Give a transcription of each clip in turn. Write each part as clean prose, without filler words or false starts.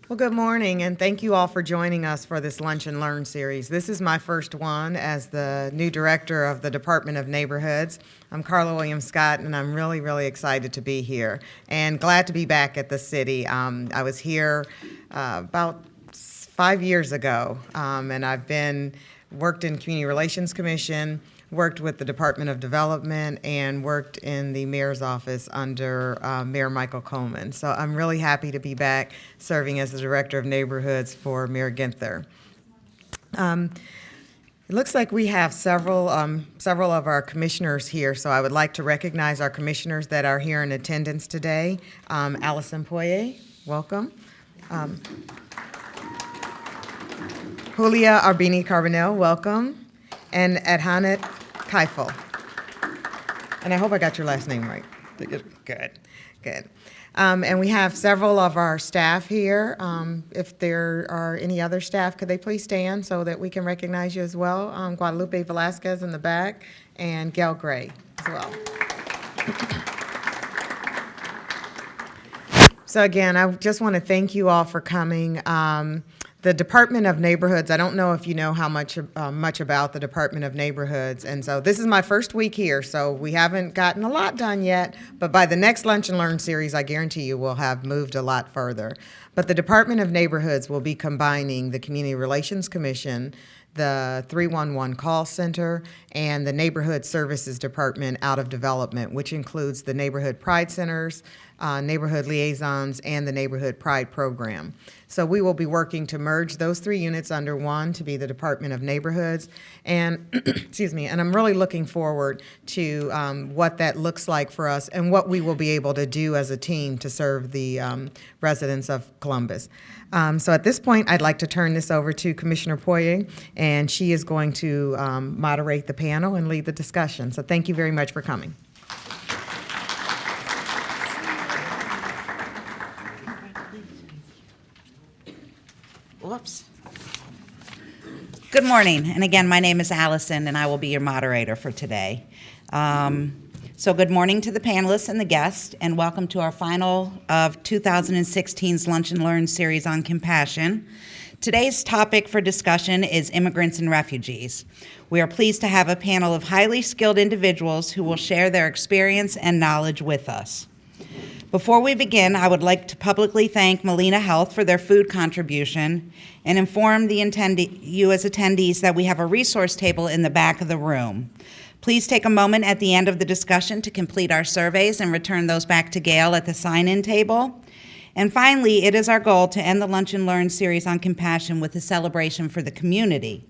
Well, good morning, and thank you all for joining us for this Lunch and Learn series. This is my first one as the new director of the Department of Neighborhoods. I'm Carla Williams Scott, and I'm really, really excited to be here and glad to be back at the city. I was here about 5 years ago, and I've worked in Community Relations Commission, worked with the Department of Development, and worked in the mayor's office under Mayor Michael Coleman. So I'm really happy to be back serving as the Director of Neighborhoods for Mayor Ginther. It looks like we have several of our commissioners here, so I would like to recognize our commissioners that are here in attendance today. Allison Poirier, welcome. Julia Arbini Carbonell, welcome. And Adhanet Kaifel. And I hope I got your last name right. Good. And we have several of our staff here. If there are any other staff, could they please stand so that we can recognize you as well? Guadalupe Velasquez in the back and Gail Gray as well. So again, I just want to thank you all for coming. The Department of Neighborhoods, I don't know if you know how much about the Department of Neighborhoods, and so this is my first week here, so we haven't gotten a lot done yet, but by the next Lunch and Learn series, I guarantee you we'll have moved a lot further. But the Department of Neighborhoods will be combining the Community Relations Commission, the 311 call center, and the Neighborhood Services Department out of development, which includes the Neighborhood Pride Centers, neighborhood liaisons, and the Neighborhood Pride Program. So we will be working to merge those three units under one to be the Department of Neighborhoods. And, excuse me, and I'm really looking forward to what that looks like for us and what we will be able to do as a team to serve the residents of Columbus. So at this point, I'd like to turn this over to Commissioner Poirier, and she is going to moderate the panel and lead the discussion. So thank you very much for coming. Whoops. Good morning, and again, my name is Allison, and I will be your moderator for today. So good morning to the panelists and the guests, and welcome to our final of 2016's Lunch and Learn series on compassion. Today's topic for discussion is immigrants and refugees. We are pleased to have a panel of highly skilled individuals who will share their experience and knowledge with us. Before we begin, I would like to publicly thank Molina Health for their food contribution and inform you as attendees that we have a resource table in the back of the room. Please take a moment at the end of the discussion to complete our surveys and return those back to Gail at the sign-in table. And finally, it is our goal to end the Lunch and Learn series on compassion with a celebration for the community.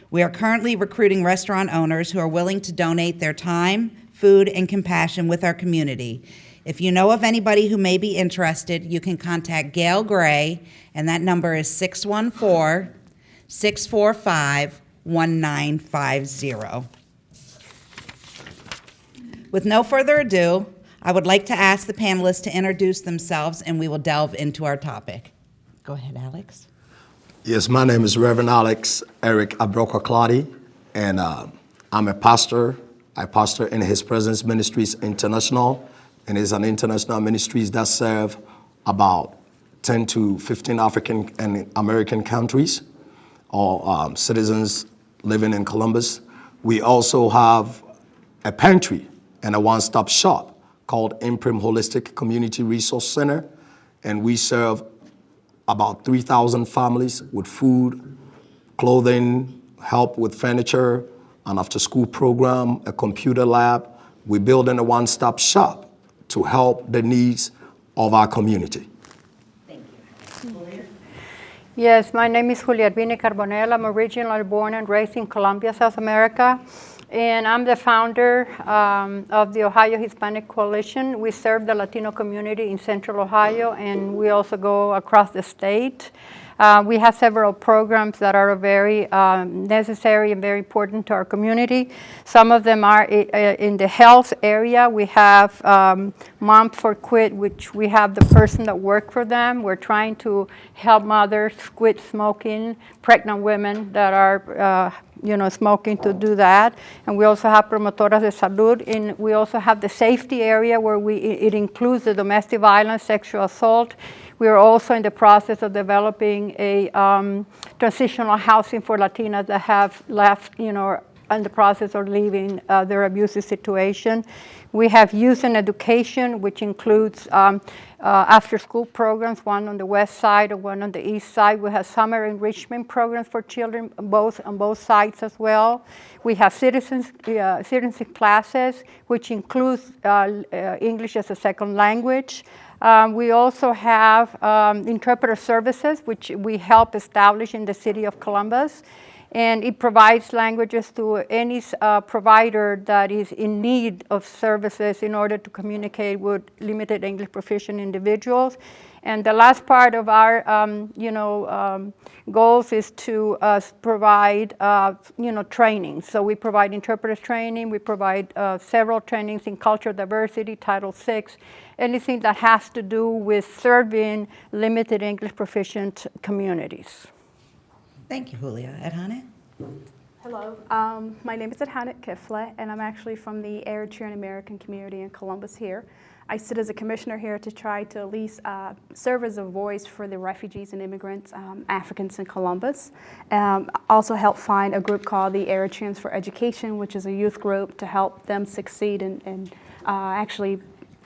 We are currently recruiting restaurant owners who are willing to donate their time, food, and compassion with our community. If you know of anybody who may be interested, you can contact Gail Gray, and that number is 614-645-1950. With no further ado, I would like to ask the panelists to introduce themselves, and we will delve into our topic. Go ahead, Alex. Yes, my name is Reverend Alex Eric Abroka-Clady, and I'm a pastor. I pastor in His Presence Ministries International, and it's an international ministries that serve about 10 to 15 African and American countries, all citizens living in Columbus. We also have a pantry and a one-stop shop called Imprim Holistic Community Resource Center, and we serve about 3,000 families with food, clothing, help with furniture, an after-school program, a computer lab. We build in a one-stop shop to help the needs of our community. Thank you. Yes, my name is Julia Arbini Carbonell. I'm originally born and raised in Colombia, South America, and I'm the founder of the Ohio Hispanic Coalition. We serve the Latino community in Central Ohio, and we also go across the state. We have several programs that are very necessary and very important to our community. Some of them are in the health area. We have Moms for Quit, which we have the person that work for them. We're trying to help mothers quit smoking, pregnant women that are smoking to do that. And we also have Promotoras de Salud. And we also have the safety area where it includes the domestic violence, sexual assault. We are also in the process of developing a transitional housing for Latinas that have left, in the process of leaving their abusive situation. We have youth and education, which includes after-school programs, one on the west side and one on the east side. We have summer enrichment programs for children on both sides as well. We have citizenship classes, which includes English as a second language. We also have interpreter services, which we help establish in the city of Columbus. And it provides languages to any provider that is in need of services in order to communicate with limited English proficient individuals. And the last part of our, goals is to provide, training. So we provide interpreter training. We provide several trainings in cultural diversity, Title VI, anything that has to do with serving limited English proficient communities. Thank you, Julia. Adhana? Hello, my name is Adhana Kifle, and I'm actually from the Eritrean American community in Columbus here. I sit as a commissioner here to try to at least serve as a voice for the refugees and immigrants, Africans in Columbus. Also help find a group called the Eritreans for Education, which is a youth group to help them succeed and actually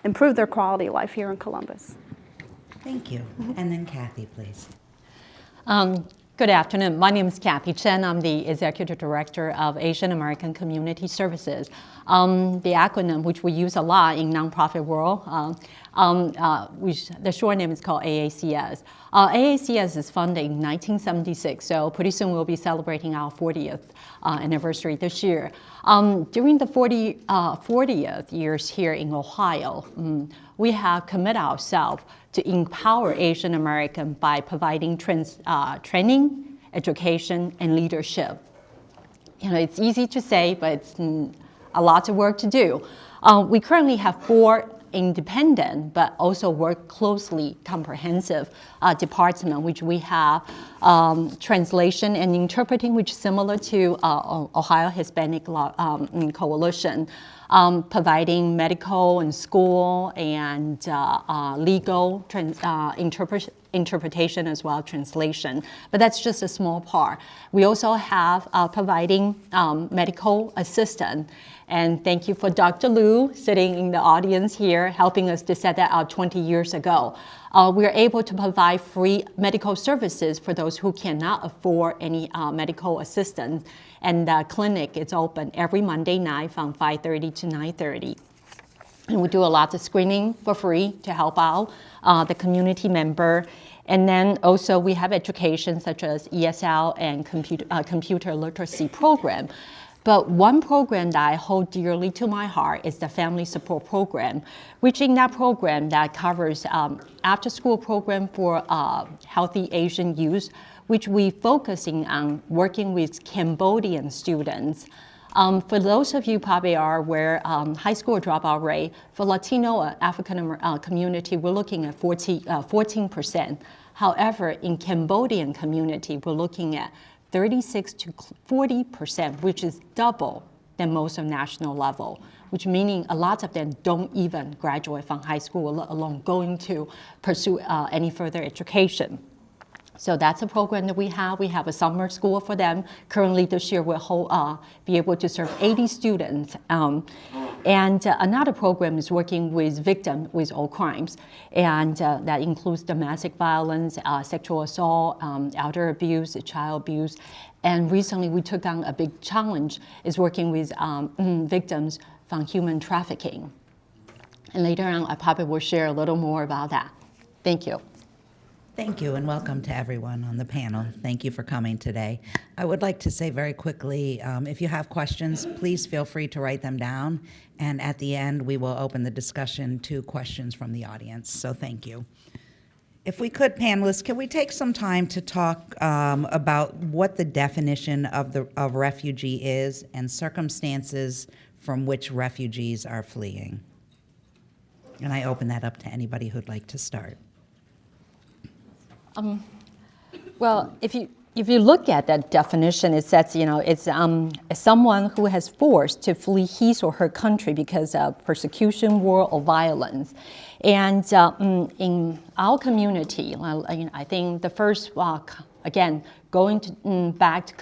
improve their quality of life here in Columbus. Thank you. And then Kathy, please. Good afternoon. My name is Kathy Chen. I'm the Executive Director of Asian American Community Services. The acronym, which we use a lot in nonprofit world, the short name is called AACS. AACS is founded in 1976, so pretty soon we'll be celebrating our 40th anniversary this year. During the 40th years here in Ohio, we have committed ourselves to empower Asian American by providing training, education, and leadership. It's easy to say, but it's a lot of work to do. We currently have 4 independent, but also work closely comprehensive department, which we have translation and interpreting, which is similar to Ohio Hispanic Coalition, providing medical and school and legal interpretation as well, translation. But that's just a small part. We also have providing medical assistance. And thank you for Dr. Liu sitting in the audience here, helping us to set that out 20 years ago. We're able to provide free medical services for those who cannot afford any medical assistance. And the clinic is open every Monday night from 5:30 to 9:30. And we do a lot of screening for free to help out the community member. And then also we have education such as ESL and computer literacy program. But one program that I hold dearly to my heart is the Family Support Program, which in that program that covers after-school program for healthy Asian youth, which we focusing on working with Cambodian students. For those of you probably are aware, high school dropout rate for Latino African community, we're looking at 14%. However, in Cambodian community, we're looking at 36 to 40%, which is double than most of national level, which meaning a lot of them don't even graduate from high school, let alone going to pursue any further education. So that's a program that we have. We have a summer school for them. Currently this year we'll be able to serve 80 students. And another program is working with victims with all crimes. And that includes domestic violence, sexual assault, elder abuse, child abuse. And recently we took on a big challenge, is working with victims from human trafficking. And later on, I probably will share a little more about that. Thank you. Thank you, and welcome to everyone on the panel. Thank you for coming today. I would like to say very quickly, if you have questions, please feel free to write them down. And at the end, we will open the discussion to questions from the audience. So thank you. If we could, panelists, can we take some time to talk about what the definition of refugee is and circumstances from which refugees are fleeing? And I open that up to anybody who'd like to start. Well, if you if you look at that definition, it says, it's someone who has forced to flee his or her country because of persecution, war, or violence. And in our community, I think the first, again, going back to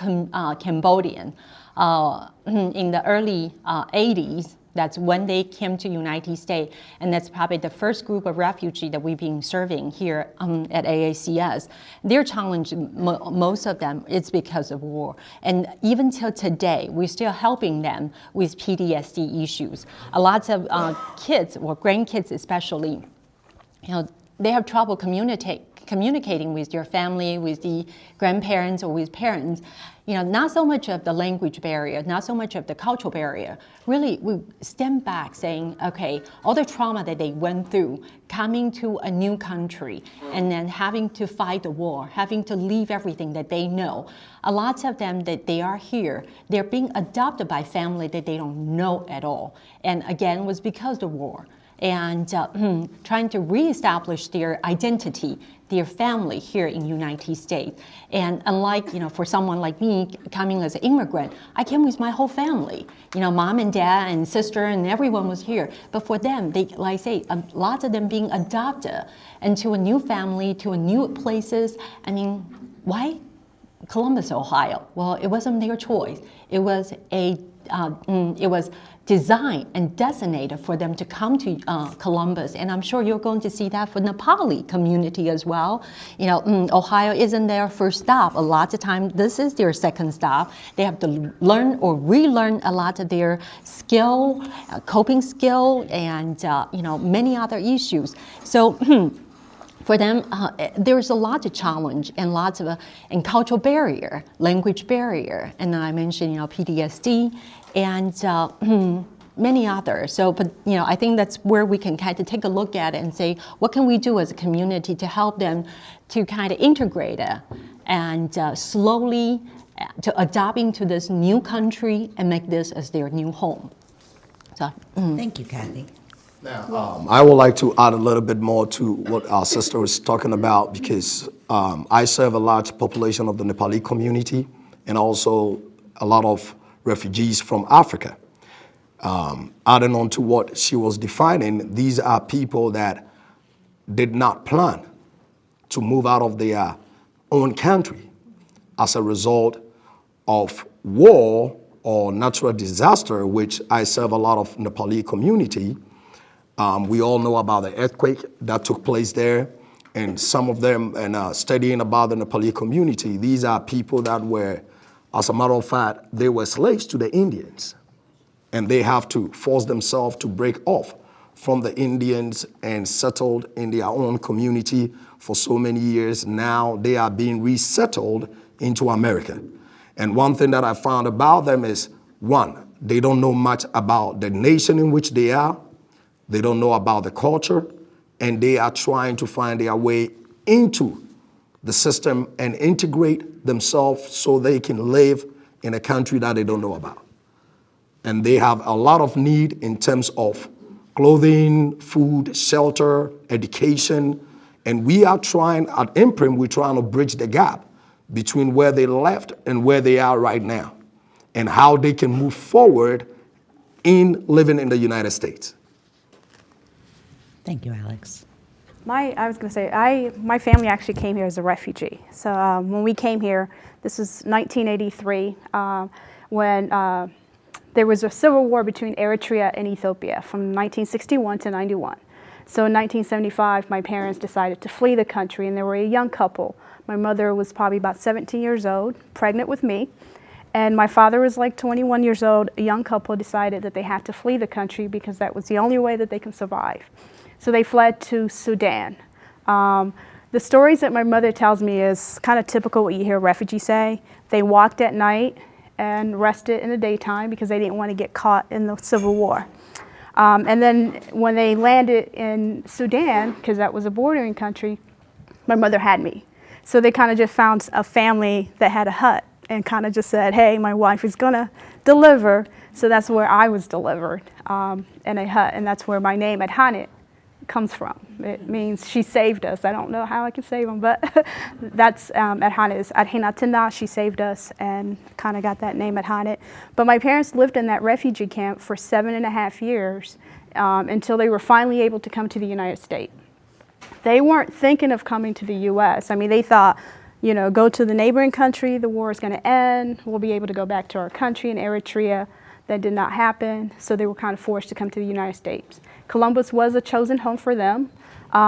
Cambodian, in the early 80s, that's when they came to United States, and that's probably the first group of refugees that we've been serving here at AACS. Their challenge, most of them, it's because of war. And even till today, we're still helping them with PTSD issues. A lot of kids, or grandkids especially, they have trouble communicating with their family, with the grandparents or with parents. Not so much of the language barrier, not so much of the cultural barrier. Really, we stand back saying, okay, all the trauma that they went through, coming to a new country, and then having to fight the war, having to leave everything that they know. A lot of them that they are here, they're being adopted by family that they don't know at all. And again, it was because of the war. And trying to reestablish their identity, their family here in the United States. And unlike, for someone like me coming as an immigrant, I came with my whole family. Mom and dad and sister and everyone was here. But for them, they, like I say, a lot of them being adopted into a new family, to a new places. I mean, why Columbus, Ohio? Well, it wasn't their choice. It was designed and designated for them to come to Columbus. And I'm sure you're going to see that for Nepali community as well. Ohio isn't their first stop. A lot of times, this is their second stop. They have to learn or relearn a lot of their skill, coping skill, and many other issues. So for them, there's a lot of challenge and lots of and cultural barrier, language barrier, and then I mentioned PTSD and many others. So, but I think that's where we can kind of take a look at it and say, what can we do as a community to help them to kind of integrate it and slowly to adopt into this new country and make this as their new home. So, Thank you, Kathy. Now, I would like to add a little bit more to what our sister was talking about, because I serve a large population of the Nepali community and also a lot of refugees from Africa. Adding on to what she was defining, these are people that did not plan to move out of their own country as a result of war or natural disaster, which I serve a lot of Nepali community. We all know about the earthquake that took place there, and some of them, and studying about the Nepali community, these are people that were, as a matter of fact, they were slaves to the Indians, and they have to force themselves to break off from the Indians and settled in their own community for so many years. Now they are being resettled into America. And one thing that I found about them is, one, they don't know much about the nation in which they are. They don't know about the culture, and they are trying to find their way into the system and integrate themselves so they can live in a country that they don't know about. And they have a lot of need in terms of clothing, food, shelter, education. And we are trying, at Imprint, we're trying to bridge the gap between where they left and where they are right now, and how they can move forward in living in the United States. Thank you, Alex. My family actually came here as a refugee. So when we came here, this was 1983, when there was a civil war between Eritrea and Ethiopia from 1961 to 91. So in 1975, my parents decided to flee the country, and they were a young couple. My mother was probably about 17 years old, pregnant with me, and my father was like 21 years old. A young couple decided that they had to flee the country because that was the only way that they can survive. So they fled to Sudan. The stories that my mother tells me is kind of typical what you hear refugees say. They walked at night and rested in the daytime because they didn't want to get caught in the civil war. And then when they landed in Sudan, because that was a bordering country, my mother had me. So they kind of just found a family that had a hut and kind of just said, hey, my wife is gonna deliver. So that's where I was delivered, in a hut, and that's where my name, Adhanit, comes from. It means she saved us. I don't know how I can save them, but that's Adhana is Adhinatina. She saved us and kind of got that name Adhana. But my parents lived in that refugee camp for 7.5 years until they were finally able to come to the United States. They weren't thinking of coming to the U.S. I mean, they thought, you know, go to the neighboring country, the war is going to end, we'll be able to go back to our country in Eritrea. That did not happen, so they were kind of forced to come to the United States. Columbus was a chosen home for them.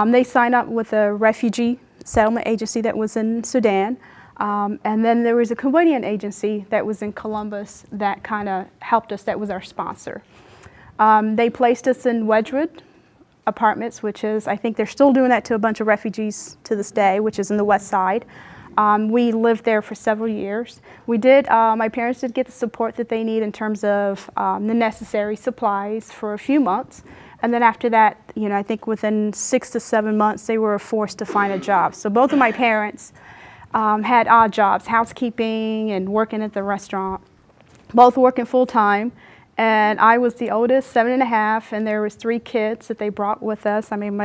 They signed up with a refugee settlement agency that was in Sudan, and then there was a Cambodian agency that was in Columbus that kind of helped us, that was our sponsor. They placed us in Wedgwood apartments, which is, I think they're still doing that to a bunch of refugees to this day, which is in the west side. We lived there for several years. We did, my parents did get the support that they need in terms of the necessary supplies for a few months. And then after that, you know, I think within 6 to 7 months, they were forced to find a job. So both of my parents had odd jobs, housekeeping and working at the restaurant, both working full time. And I was the oldest, 7.5, and there was 3 kids that they brought with us. I mean,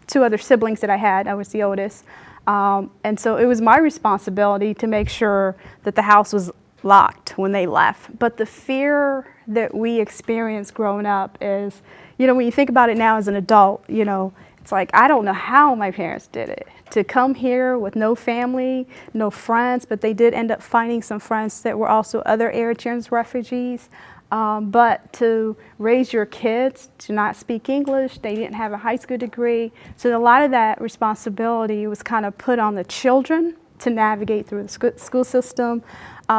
2 other siblings that I had, I was the oldest. And so it was my responsibility to make sure that the house was locked when they left. But the fear that we experienced growing up is, you know, when you think about it now as an adult, you know, it's like, I don't know how my parents did it. To come here with no family, no friends, but they did end up finding some friends that were also other Eritrean refugees. But to raise your kids to not speak English, they didn't have a high school degree. So a lot of that responsibility was kind of put on the children to navigate through the school system.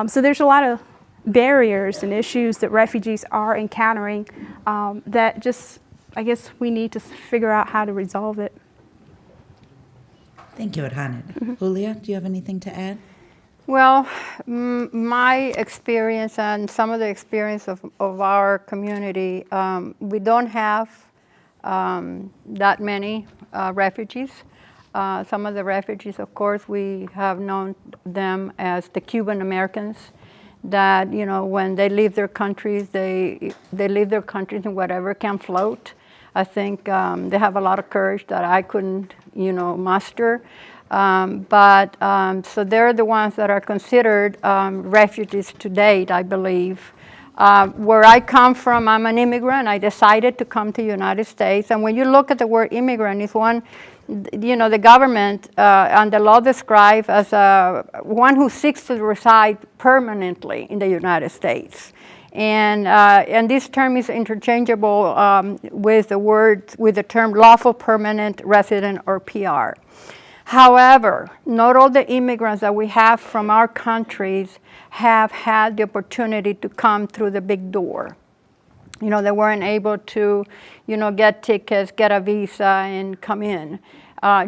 So there's a lot of barriers and issues that refugees are encountering that just, I guess we need to figure out how to resolve it. Thank you, Adhana. Julia, do you have anything to add? Well, my experience and some of the experience of our community, we don't have that many refugees. Some of the refugees, of course, we have known them as the Cuban Americans that, you know, when they leave their countries, they leave their countries in whatever can float. I think they have a lot of courage that I couldn't, you know, muster. So they're the ones that are considered refugees to date, I believe. Where I come from, I'm an immigrant. I decided to come to the United States. And when you look at the word immigrant, it's one, you know, the government and the law describe as one who seeks to reside permanently in the United States. And this term is interchangeable with the term lawful permanent resident or PR. However, not all the immigrants that we have from our countries have had the opportunity to come through the big door. You know, they weren't able to, you know, get tickets, get a visa, and come in.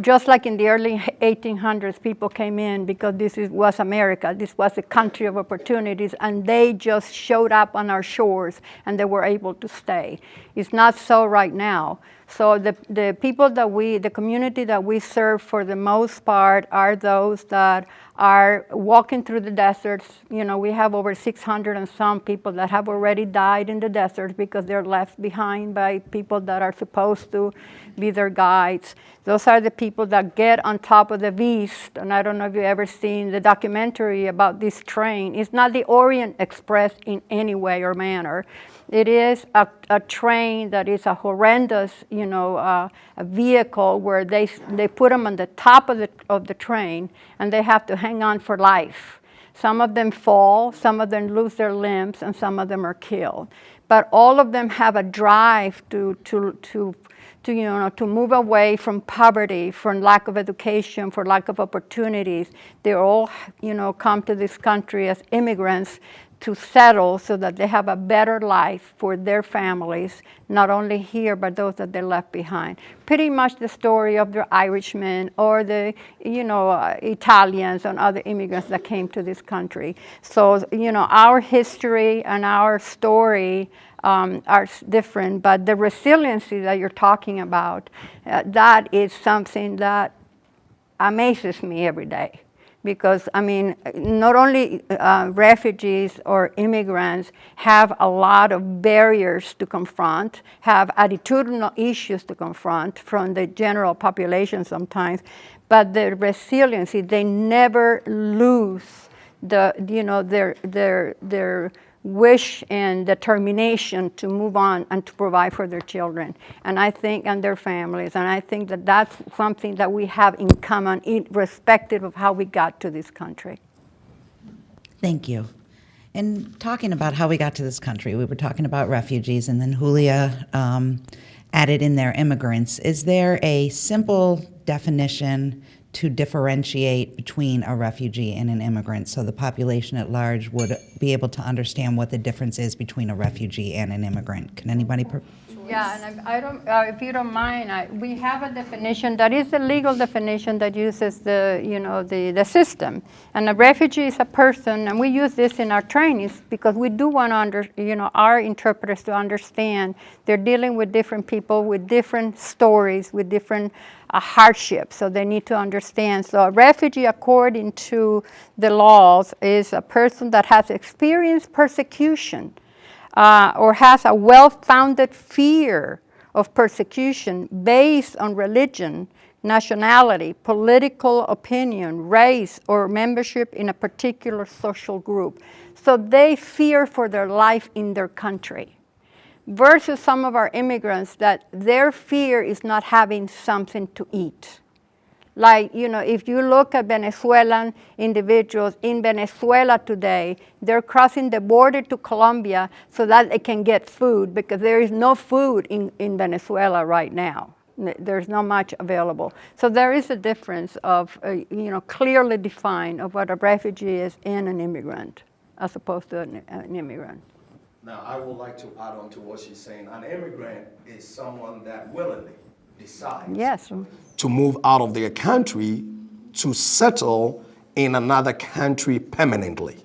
Just like in the early 1800s, people came in because was America. This was a country of opportunities, and they just showed up on our shores, and they were able to stay. It's not so right now. So the people that the community that we serve for the most part are those that are walking through the deserts. You know, we have over 600 and some people that have already died in the deserts because they're left behind by people that are supposed to be their guides. Those are the people that get on top of the beast. And I don't know if you've ever seen the documentary about this train. It's not the Orient Express in any way or manner. It is a train that is a horrendous, you know, a vehicle where they put them on the top of the train, and they have to hang on for life. Some of them fall, some of them lose their limbs, and some of them are killed. But all of them have a drive to you know, to move away from poverty, from lack of education, for lack of opportunities. They all, you know, come to this country as immigrants to settle so that they have a better life for their families, not only here, but those that they left behind. Pretty much the story of the Irishmen or the, you know, Italians and other immigrants that came to this country. So, you know, our history and our story are different, but the resiliency that you're talking about, that is something that amazes me every day. Because, I mean, not only refugees or immigrants have a lot of barriers to confront, have attitudinal issues to confront from the general population sometimes, but their resiliency, they never lose their wish and determination to move on and to provide for their children, and I think, and their families, and I think that that's something that we have in common, irrespective of how we got to this country. Thank you. And talking about how we got to this country, we were talking about refugees, and then Julia added in there immigrants. Is there a simple definition to differentiate between a refugee and an immigrant so the population at large would be able to understand what the difference is between a refugee and an immigrant? Can anybody? Yeah, and I don't, if you don't mind, we have a definition that is the legal definition that uses the system. And a refugee is a person, and we use this in our trainings because we do want our interpreters to understand they're dealing with different people with different stories, with different hardships, so they need to understand. So a refugee, according to the laws, is a person that has experienced persecution or has a well-founded fear of persecution based on religion, nationality, political opinion, race, or membership in a particular social group. So they fear for their life in their country. Versus some of our immigrants that their fear is not having something to eat. Like, if you look at Venezuelan individuals in Venezuela today, they're crossing the border to Colombia so that they can get food because there is no food in Venezuela right now. There's not much available. So there is a difference of, clearly defined of what a refugee is and an immigrant as opposed to an immigrant. Now, I would like to add on to what she's saying. An immigrant is someone that willingly decides Yes. to move out of their country to settle in another country permanently.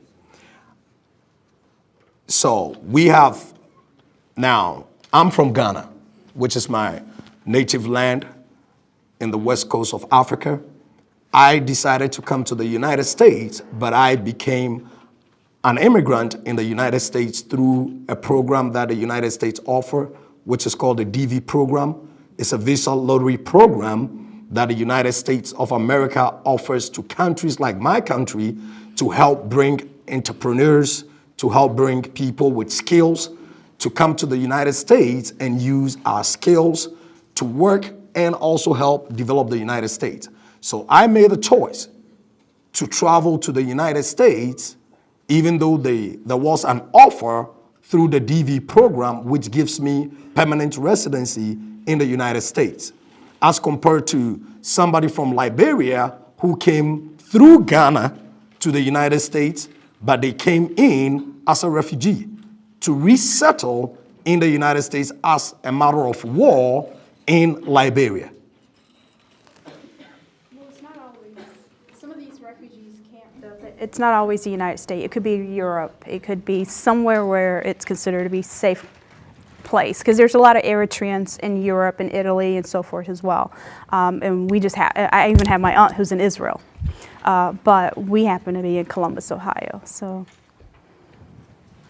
So we have, now, I'm from Ghana, which is my native land in the west coast of Africa. I decided to come to the United States, but I became an immigrant in the United States through a program that the United States offer, which is called the DV program. It's a visa lottery program that the United States of America offers to countries like my country to help bring entrepreneurs, to help bring people with skills to come to the United States and use our skills to work and also help develop the United States. So I made a choice to travel to the United States even though there was an offer through the DV program, which gives me permanent residency in the United States, as compared to somebody from Liberia who came through Ghana to the United States, but they came in as a refugee to resettle in the United States as a matter of war in Liberia. It's not always the United States. It could be Europe. It could be somewhere where it's considered to be a safe place. Because there's a lot of Eritreans in Europe and Italy and so forth as well. And we just have, I even have my aunt who's in Israel. But we happen to be in Columbus, Ohio. So,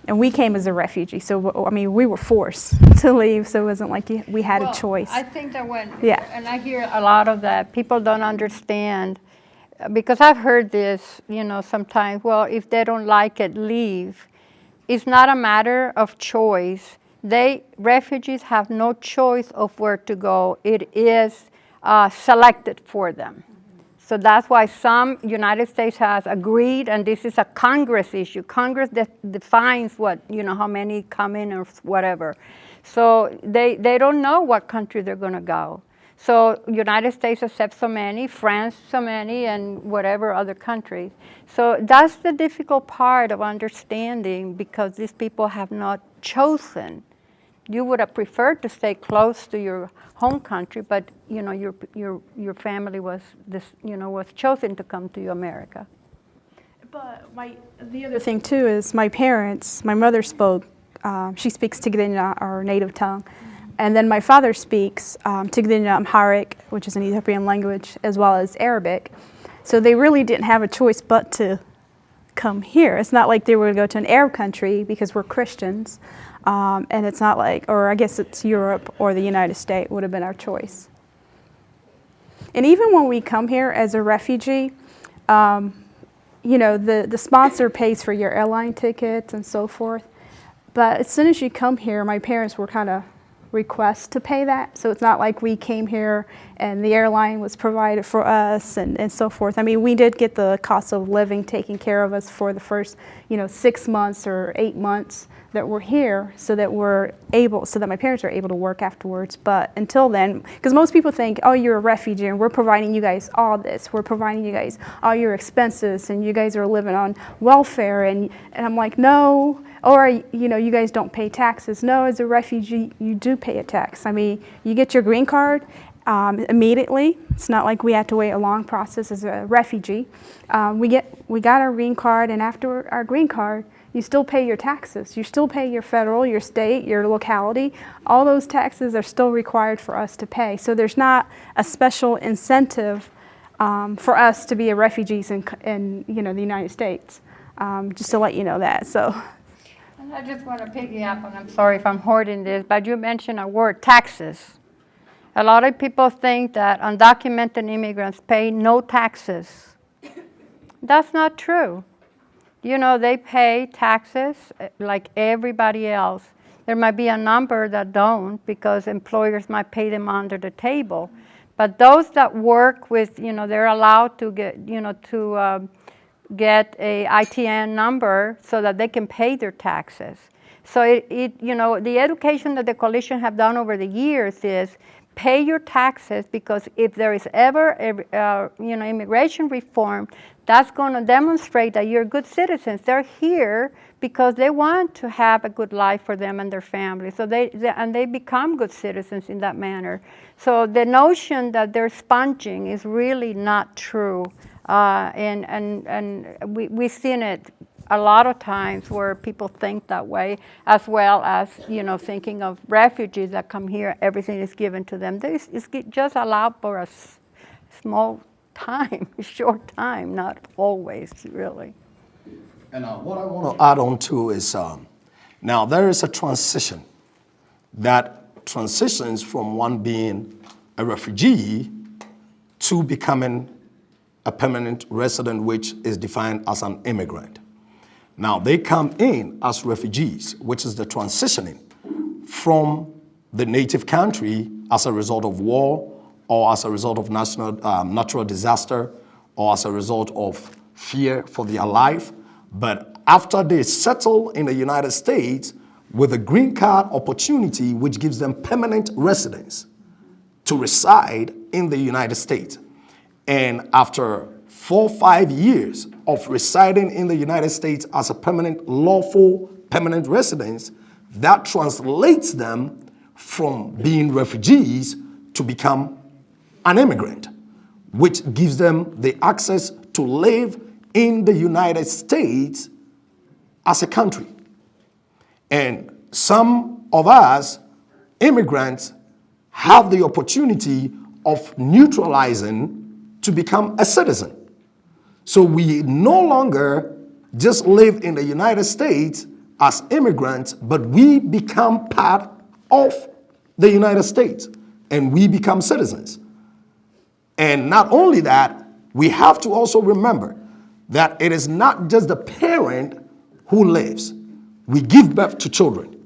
and we came as a refugee. So, I mean, we were forced to leave. So it wasn't like we had a choice. I think that and I hear a lot of that, people don't understand. Because I've heard this, sometimes, well, if they don't like it, leave. It's not a matter of choice. Refugees have no choice of where to go. It is selected for them. So that's why some United States has agreed, and this is a Congress issue. Congress defines what, how many come in or whatever. So they don't know what country they're going to go. So United States accepts so many, France so many, and whatever other countries. So that's the difficult part of understanding because these people have not chosen. You would have preferred to stay close to your home country, but your family was was chosen to come to America. But the other thing too is my parents. My mother spoke. She speaks Tigrinya, our native tongue. And then my father speaks Tigrinya Amharic, which is an Ethiopian language, as well as Arabic. So they really didn't have a choice but to come here. It's not like they were to go to an Arab country because we're Christians. And it's not like, or I guess it's Europe or the United States would have been our choice. And even when we come here as a refugee, you know, the sponsor pays for your airline tickets and so forth. But as soon as you come here, my parents were kind of request to pay that. So it's not like we came here and the airline was provided for us and so forth. I mean, we did get the cost of living taken care of us for the first, you know, 6 months or 8 months that we're here, so that my parents are able to work afterwards. But until then, because most people think, oh, you're a refugee and we're providing you guys all this. We're providing you guys all your expenses and you guys are living on welfare. And I'm like, no. Or, you know, you guys don't pay taxes. No, as a refugee, you do pay a tax. I mean, you get your green card immediately. It's not like we had to wait a long process as a refugee. We got our green card, and after our green card, you still pay your taxes. You still pay your federal, your state, your locality. All those taxes are still required for us to pay. So there's not a special incentive for us to be a refugees in you know, the United States. Just to let you know that. So. And I just want to piggyback on, I'm sorry if I'm hoarding this, but you mentioned a word, taxes. A lot of people think that undocumented immigrants pay no taxes. That's not true. You know, they pay taxes like everybody else. There might be a number that don't because employers might pay them under the table. But those that work with, you know, they're allowed to get, you know, to get a ITN number so that they can pay their taxes. So you know, the education that the coalition have done over the years is pay your taxes, because if there is ever you know, immigration reform, that's going to demonstrate that you're good citizens. They're here because they want to have a good life for them and their families. So they become good citizens in that manner. So the notion that they're sponging is really not true. And we've seen it a lot of times where people think that way, as well as, you know, thinking of refugees that come here, everything is given to them. This is just allowed for a small time, short time, not always, really. And what I want to add on to is, now there is a transition that transitions from one being a refugee to becoming a permanent resident, which is defined as an immigrant. Now, they come in as refugees, which is the transitioning from the native country as a result of war, or as a result of natural disaster, or as a result of fear for their life. But after they settle in the United States with a green card opportunity, which gives them permanent residence to reside in the United States. And after 4 or 5 years of residing in the United States as a permanent, lawful permanent residence, that translates them from being refugees to become an immigrant, which gives them the access to live in the United States as a country. And some of us, immigrants, have the opportunity of neutralizing to become a citizen. So we no longer just live in the United States as immigrants, but we become part of the United States and we become citizens. And not only that, we have to also remember that it is not just the parent who lives. We give birth to children.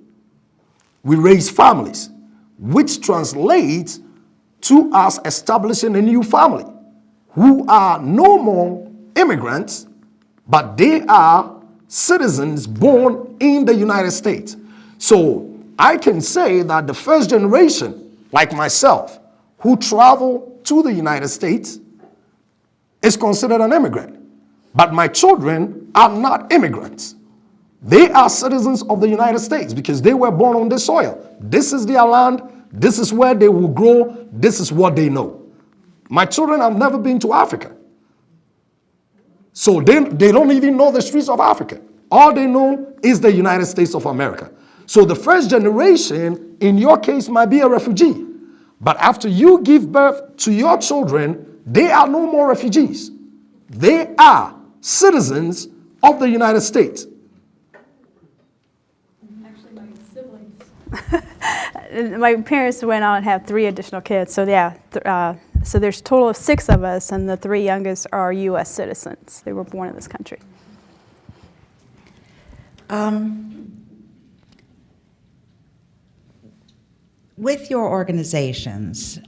We raise families, which translates to us establishing a new family, who are no more immigrants, but they are citizens born in the United States. So I can say that the first generation, like myself, who traveled to the United States is considered an immigrant. But my children are not immigrants. They are citizens of the United States because they were born on this soil. This is their land. This is where they will grow. This is what they know. My children have never been to Africa. So they don't even know the streets of Africa. All they know is the United States of America. So the first generation, in your case, might be a refugee. But after you give birth to your children, they are no more refugees. They are citizens of the United States. Actually, my siblings. My parents went on and have 3 additional kids. So yeah, so there's a total of 6 of us, and the 3 youngest are U.S. citizens. They were born in this country. With your organizations,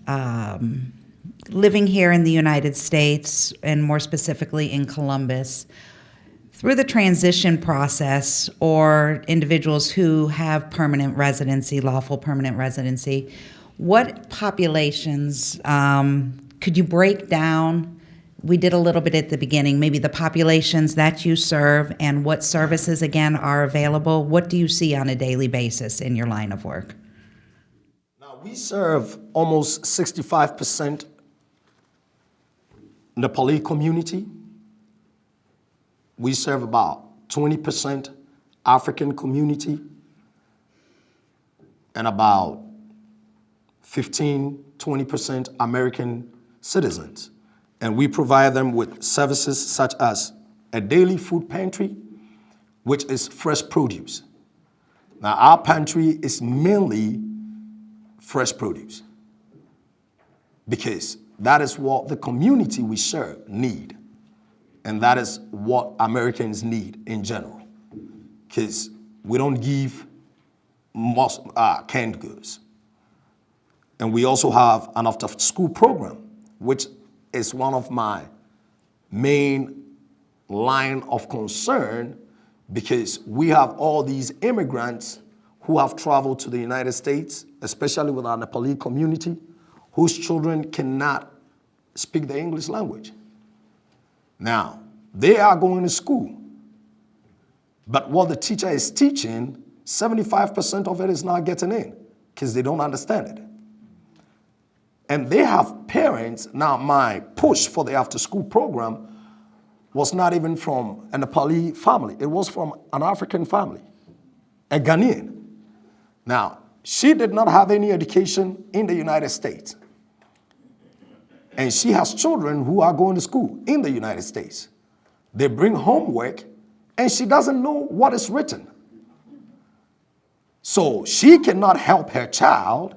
living here in the United States, and more specifically in Columbus, through the transition process, or individuals who have permanent residency, lawful permanent residency, what populations could you break down? We did a little bit at the beginning, maybe the populations that you serve and what services, again, are available. What do you see on a daily basis in your line of work? Now, we serve almost 65% Nepali community. We serve about 20% African community and about 15-20% American citizens. And we provide them with services such as a daily food pantry, which is fresh produce. Now, our pantry is mainly fresh produce because that is what the community we serve need. And that is what Americans need in general, because we don't give most canned goods. And we also have an after-school program, which is one of my main line of concern, because we have all these immigrants who have traveled to the United States, especially with our Nepali community, whose children cannot speak the English language. Now, they are going to school, but what the teacher is teaching, 75% of it is not getting in because they don't understand it. And they have parents. Now, my push for the after-school program was not even from a Nepali family. It was from an African family, a Ghanaian. Now, she did not have any education in the United States. And she has children who are going to school in the United States. They bring homework, and she doesn't know what is written. So she cannot help her child,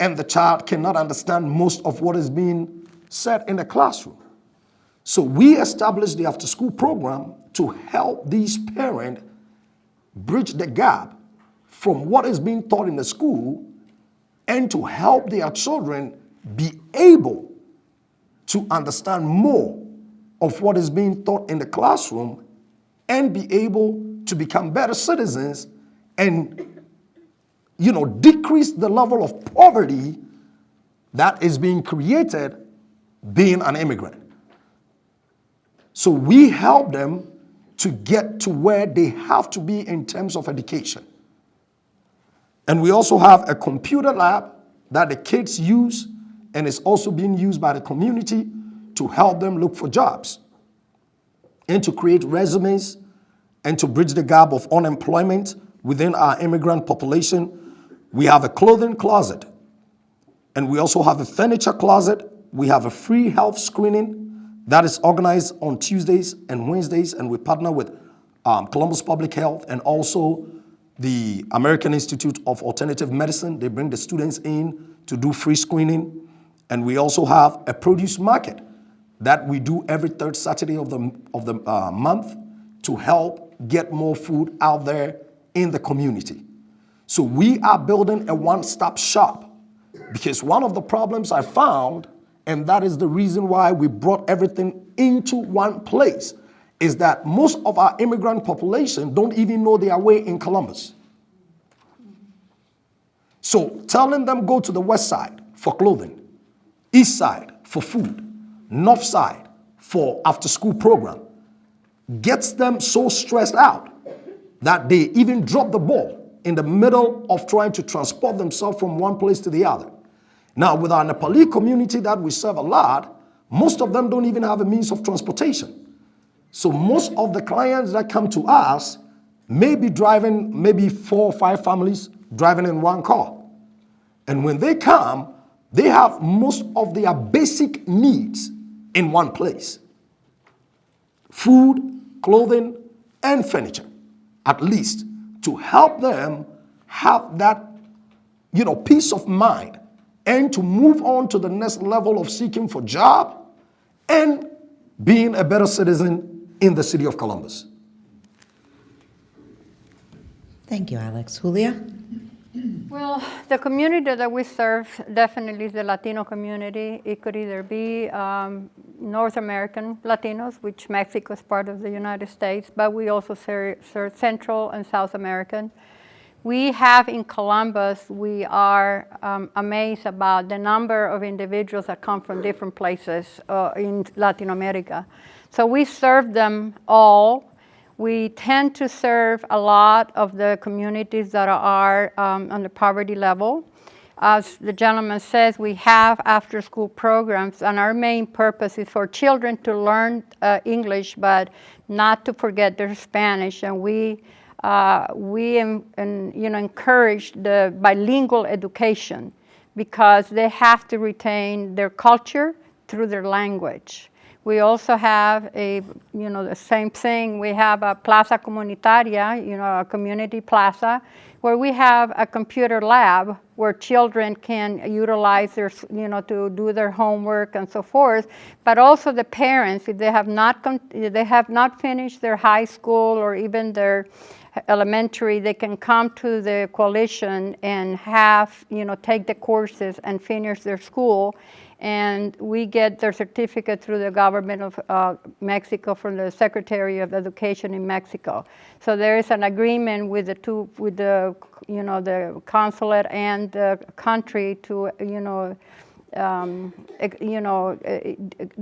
and the child cannot understand most of what is being said in the classroom. So we established the after-school program to help these parents bridge the gap from what is being taught in the school and to help their children be able to understand more of what is being taught in the classroom and be able to become better citizens and, decrease the level of poverty that is being created being an immigrant. So we help them to get to where they have to be in terms of education. And we also have a computer lab that the kids use, and is also being used by the community to help them look for jobs and to create resumes and to bridge the gap of unemployment within our immigrant population. We have a clothing closet, and we also have a furniture closet. We have a free health screening that is organized on Tuesdays and Wednesdays, and we partner with Columbus Public Health and also the American Institute of Alternative Medicine. They bring the students in to do free screening. And we also have a produce market that we do every 3rd Saturday of the month to help get more food out there in the community. So we are building a one-stop shop, because one of the problems I found, and that is the reason why we brought everything into one place, is that most of our immigrant population don't even know their way in Columbus. So telling them go to the west side for clothing, east side for food, north side for after-school program, gets them so stressed out that they even drop the ball in the middle of trying to transport themselves from one place to the other. Now, with our Nepali community that we serve a lot, most of them don't even have a means of transportation. So most of the clients that come to us may be driving, maybe 4 or 5 families driving in one car. And when they come, they have most of their basic needs in one place. Food, clothing, and furniture, at least, to help them have that, peace of mind and to move on to the next level of seeking for job and being a better citizen in the city of Columbus. Thank you, Alex. Julia? Well, the community that we serve definitely is the Latino community. It could either be North American Latinos, which Mexico is part of the United States, but we also serve Central and South American. We have in Columbus, we are amazed about the number of individuals that come from different places in Latin America. So we serve them all. We tend to serve a lot of the communities that are on the poverty level. As the gentleman says, we have after-school programs, and our main purpose is for children to learn English, but not to forget their Spanish. And we encourage the bilingual education because they have to retain their culture through their language. We also have the same thing. We have a plaza comunitaria, a community plaza, where we have a computer lab where children can utilize their, to do their homework and so forth. But also the parents, if they have not finished their high school or even their elementary, they can come to the coalition and have, take the courses and finish their school. And we get their certificate through the government of Mexico from the Secretary of Education in Mexico. So there is an agreement with the consulate and the country to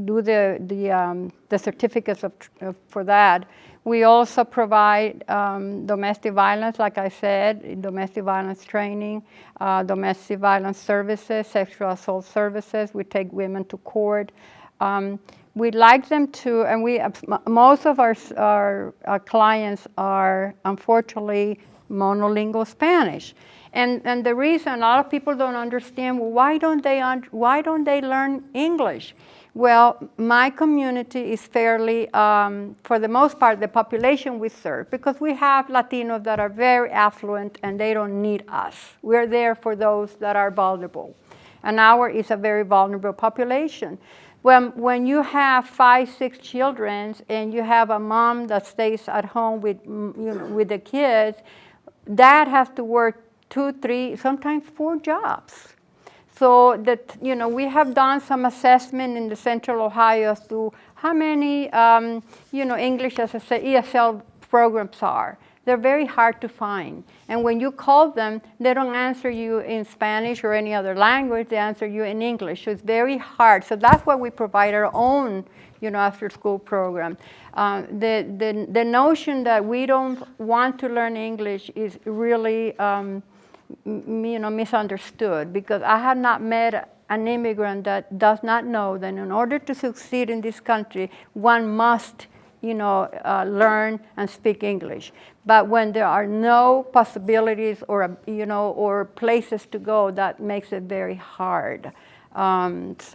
do the certificates for that. We also provide domestic violence, like I said, domestic violence training, domestic violence services, sexual assault services. We take women to court. We'd like them to, and most of our clients are unfortunately monolingual Spanish. And the reason a lot of people don't understand, well, why don't they learn English? Well, my community is fairly, for the most part, the population we serve, because we have Latinos that are very affluent and they don't need us. We're there for those that are vulnerable. And ours is a very vulnerable population. When you have 5, 6 children and you have a mom that stays at home with the kids, dad has to work 2, 3, sometimes 4 jobs. So that, we have done some assessment in the Central Ohio as to how many, English as ESL programs are. They're very hard to find. And when you call them, they don't answer you in Spanish or any other language, they answer you in English. So it's very hard. So that's why we provide our own, after-school program. The notion that we don't want to learn English is really, misunderstood, because I have not met an immigrant that does not know that in order to succeed in this country, one must, learn and speak English. But when there are no possibilities or places to go, that makes it very hard. It's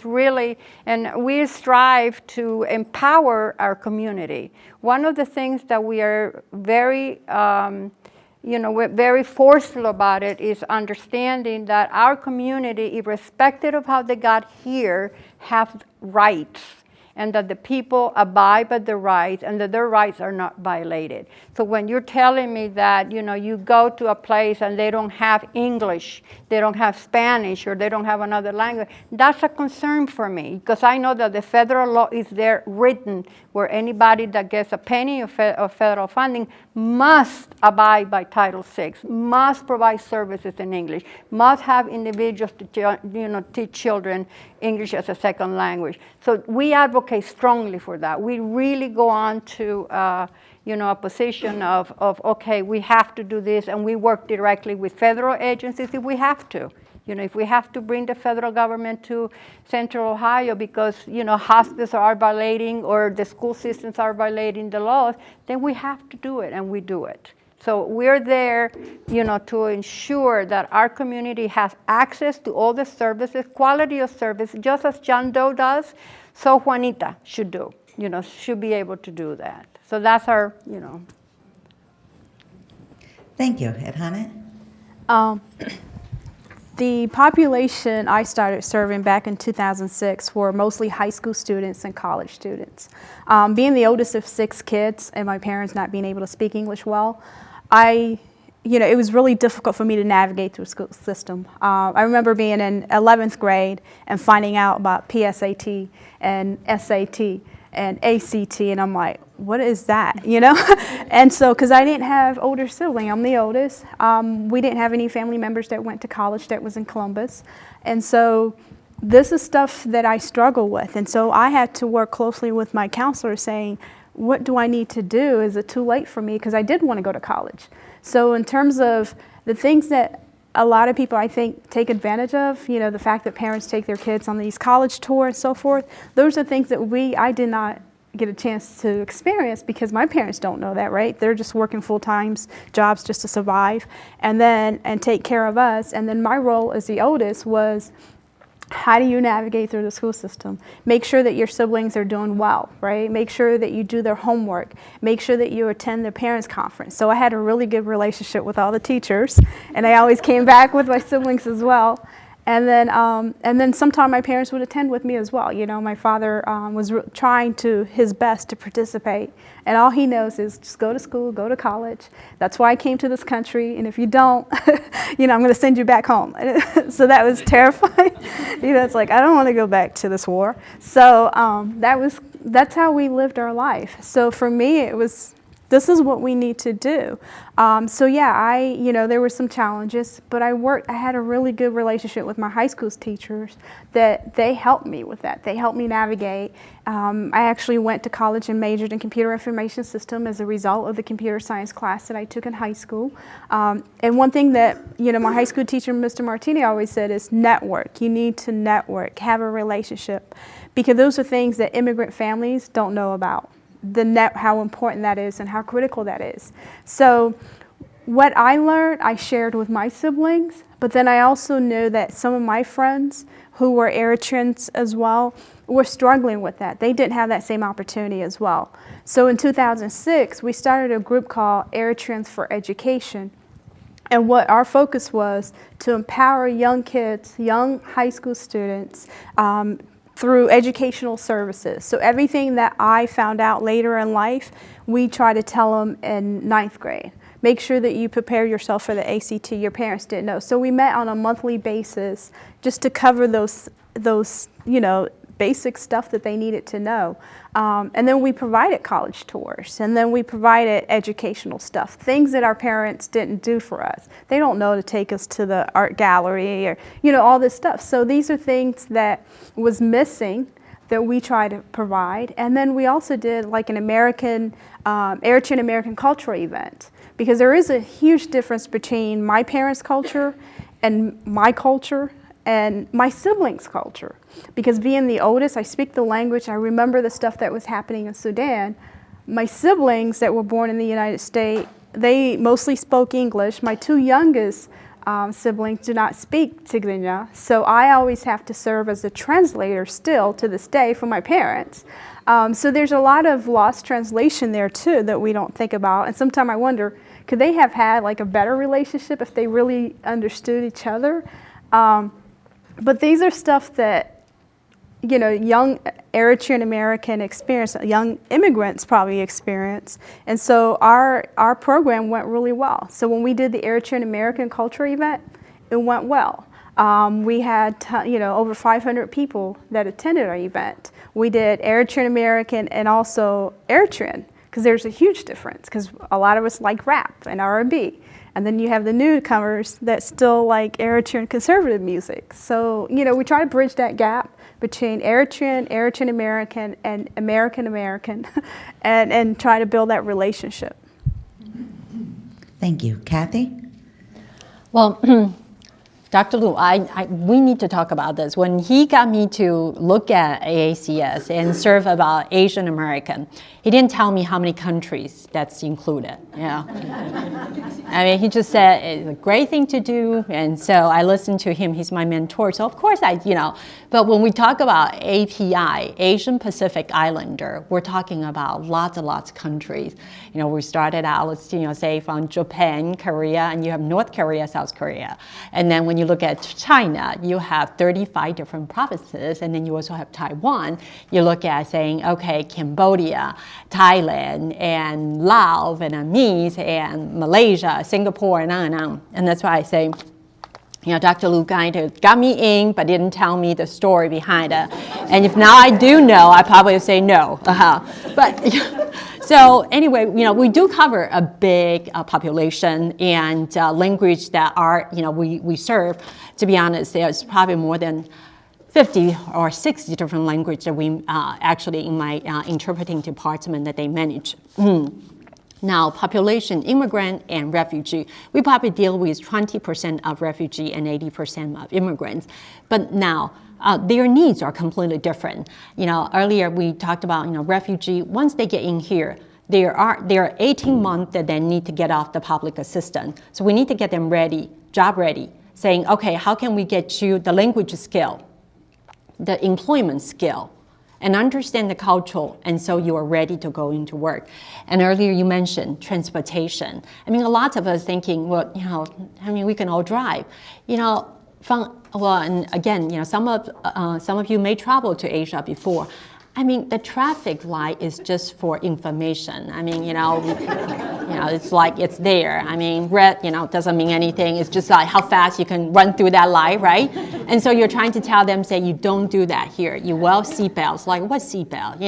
really, and we strive to empower our community. One of the things that we are very, we're very forceful about it is understanding that our community, irrespective of how they got here, have rights, and that the people abide by the rights and that their rights are not violated. So when you're telling me that, you go to a place and they don't have English, they don't have Spanish, or they don't have another language, that's a concern for me, because I know that the federal law is there written where anybody that gets a penny of federal funding must abide by Title VI, must provide services in English, must have individuals to teach children English as a second language. So we advocate strongly for that. We really go on to a position of okay, we have to do this, and we work directly with federal agencies if we have to. If we have to bring the federal government to Central Ohio because, hospitals are violating or the school systems are violating the laws, then we have to do it, and we do it. So we're there, to ensure that our community has access to all the services, quality of service, just as John Doe does, so Juanita should do, should be able to do that. So that's our, Thank you. Edhana? The population I started serving back in 2006 were mostly high school students and college students. Being the oldest of 6 kids and my parents not being able to speak English well, it was really difficult for me to navigate through the school system. I remember being in 11th grade and finding out about PSAT and SAT and ACT, and I'm like, what is that, And so, because I didn't have older sibling, I'm the oldest. We didn't have any family members that went to college that was in Columbus. And so this is stuff that I struggle with. And so I had to work closely with my counselor saying, what do I need to do? Is it too late for me? Because I did want to go to college. So in terms of the things that a lot of people, I think, take advantage of, the fact that parents take their kids on these college tours and so forth, those are things that I did not get a chance to experience because my parents don't know that, right? They're just working full-time jobs just to survive and take care of us. And then my role as the oldest was, how do you navigate through the school system? Make sure that your siblings are doing well, right? Make sure that you do their homework. Make sure that you attend the parents' conference. So I had a really good relationship with all the teachers, and I always came back with my siblings as well. And then sometimes my parents would attend with me as well. My father was trying his best to participate, and all he knows is just go to school, go to college. That's why I came to this country, and if you don't, I'm going to send you back home. So that was terrifying. It's like, I don't want to go back to this war. So that's how we lived our life. So for me, it was, this is what we need to do. So yeah, there were some challenges, but I had a really good relationship with my high school teachers that they helped me with that. They helped me navigate. I actually went to college and majored in computer information system as a result of the computer science class that I took in high school. And one thing that, my high school teacher, Mr. Martini, always said is network. You need to network, have a relationship, because those are things that immigrant families don't know about. How important that is and how critical that is. So what I learned, I shared with my siblings, but then I also knew that some of my friends who were Eritreans as well were struggling with that. They didn't have that same opportunity as well. So in 2006, we started a group called Eritreans for Education. And what our focus was to empower young kids, young high school students, through educational services. So everything that I found out later in life, we try to tell them in 9th grade. Make sure that you prepare yourself for the ACT your parents didn't know. So we met on a monthly basis just to cover those basic stuff that they needed to know. And then we provided college tours, and then we provided educational stuff, things that our parents didn't do for us. They don't know to take us to the art gallery or, all this stuff. So these are things that was missing that we try to provide. And then we also did like an Eritrean American cultural event, because there is a huge difference between my parents' culture and my culture and my siblings' culture. Because being the oldest, I speak the language, I remember the stuff that was happening in Sudan. My siblings that were born in the United States, they mostly spoke English. My 2 youngest siblings do not speak Tigrinya, so I always have to serve as a translator still to this day for my parents. So there's a lot of lost translation there too that we don't think about, and sometimes I wonder, could they have had like a better relationship if they really understood each other? But these are stuff that, young Eritrean American experience, young immigrants probably experience. And so our program went really well. So when we did the Eritrean American culture event, it went well. We had, over 500 people that attended our event. We did Eritrean American and also Eritrean, because there's a huge difference, because a lot of us like rap and R&B. And then you have the newcomers that still like Eritrean conservative music. So, we try to bridge that gap between Eritrean, Eritrean American, and American American, and try to build that relationship. Thank you. Kathy? Well, Dr. Lu, we need to talk about this. When he got me to look at AACS and serve about Asian American, he didn't tell me how many countries that's included. Yeah, I mean, he just said it's a great thing to do, and so I listened to him. He's my mentor, so of course But when we talk about API, Asian Pacific Islander, we're talking about lots and lots of countries. We started out, let's say from Japan, Korea, and you have North Korea, South Korea, and then when you look at China, you have 35 different provinces, and then you also have Taiwan. You look at saying, okay, Cambodia, Thailand, and Laos, Vietnamese, and Malaysia, Singapore, and on and on. And that's why I say, Dr. Lu kind of got me in, but didn't tell me the story behind it. And if now I do know, I probably would say no. But so anyway, we do cover a big population and language that we serve. To be honest, there's probably more than 50 or 60 different languages that we actually in my interpreting department that they manage. Now, population, immigrant and refugee, we probably deal with 20% of refugee and 80% of immigrants. But now, their needs are completely different. Earlier we talked about, refugee, once they get in here, there are 18 months that they need to get off the public assistance. So we need to get them ready, job ready, saying, okay, how can we get you the language skill, the employment skill, and understand the culture, and so you are ready to go into work. And earlier you mentioned transportation. I mean, a lot of us thinking, well, we can all drive. And again, some of you may travel to Asia before. I mean, the traffic light is just for information. I mean, it's like it's there. I mean, red, doesn't mean anything. It's just like how fast you can run through that light, right? And so you're trying to tell them, say, you don't do that here. You wear seatbelts. Like, what seatbelt,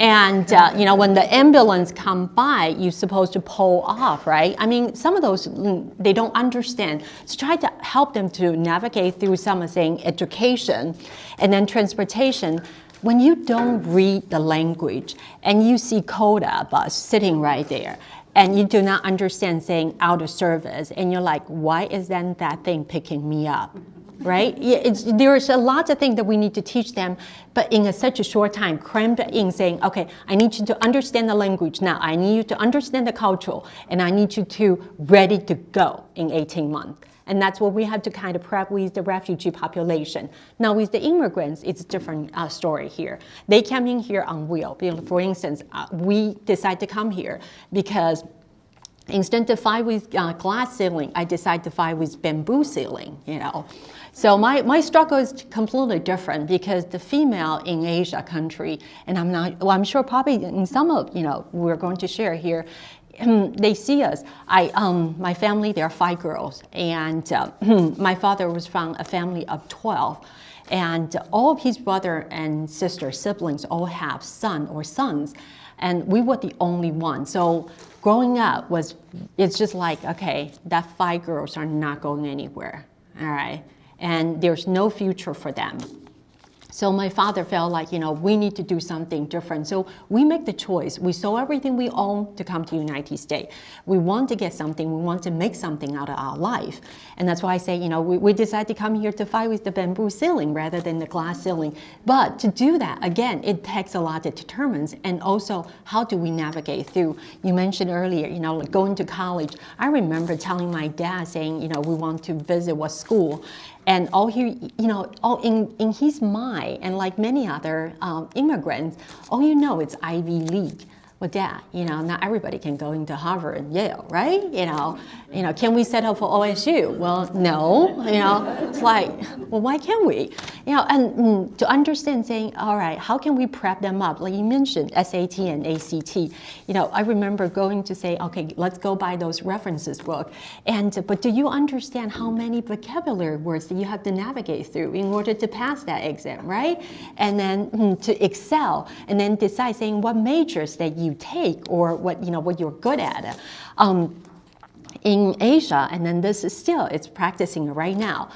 And, when the ambulance come by, you're supposed to pull off, right? I mean, some of those, they don't understand. So try to help them to navigate through some saying education and then transportation. When you don't read the language and you see CODA bus sitting right there and you do not understand saying out of service and you're like, why isn't that thing picking me up? Right? There's a lot of things that we need to teach them, but in such a short time, crammed in saying, okay, I need you to understand the language now. I need you to understand the culture, and I need you to ready to go in 18 months. And that's what we have to kind of prep with the refugee population. Now with the immigrants, it's a different story here. They come in here on wheel. For instance, we decide to come here because instead of fight with glass ceiling, I decide to fight with bamboo ceiling, So my struggle is completely different because the female in Asia country, and I'm sure probably in some of, we're going to share here, they see us. My family, there are 5 girls, and my father was from a family of 12, and all of his brother and sister siblings all have son or sons, and we were the only one. So growing up it's just like, okay, that 5 girls are not going anywhere, all right, and there's no future for them. So my father felt like, we need to do something different. So we make the choice. We sold everything we own to come to the United States. We want to get something. We want to make something out of our life. And that's why I say, we decided to come here to fight with the bamboo ceiling rather than the glass ceiling. But to do that, again, it takes a lot of determinants. And also, how do we navigate through? You mentioned earlier, like going to college. I remember telling my dad saying, we want to visit what school. And all in his mind, and like many other immigrants, it's Ivy League. Well, Dad, not everybody can go into Harvard and Yale, right? Can we set up for OSU? Well, no. It's like, well, why can't we? And to understand, saying, all right, how can we prep them up? Like you mentioned, SAT and ACT. I remember going to say, okay, let's go buy those references book. But do you understand how many vocabulary words that you have to navigate through in order to pass that exam, right? And then to excel, and then decide saying what majors that you take or what you're good at. In Asia, and then this is still, it's practicing right now.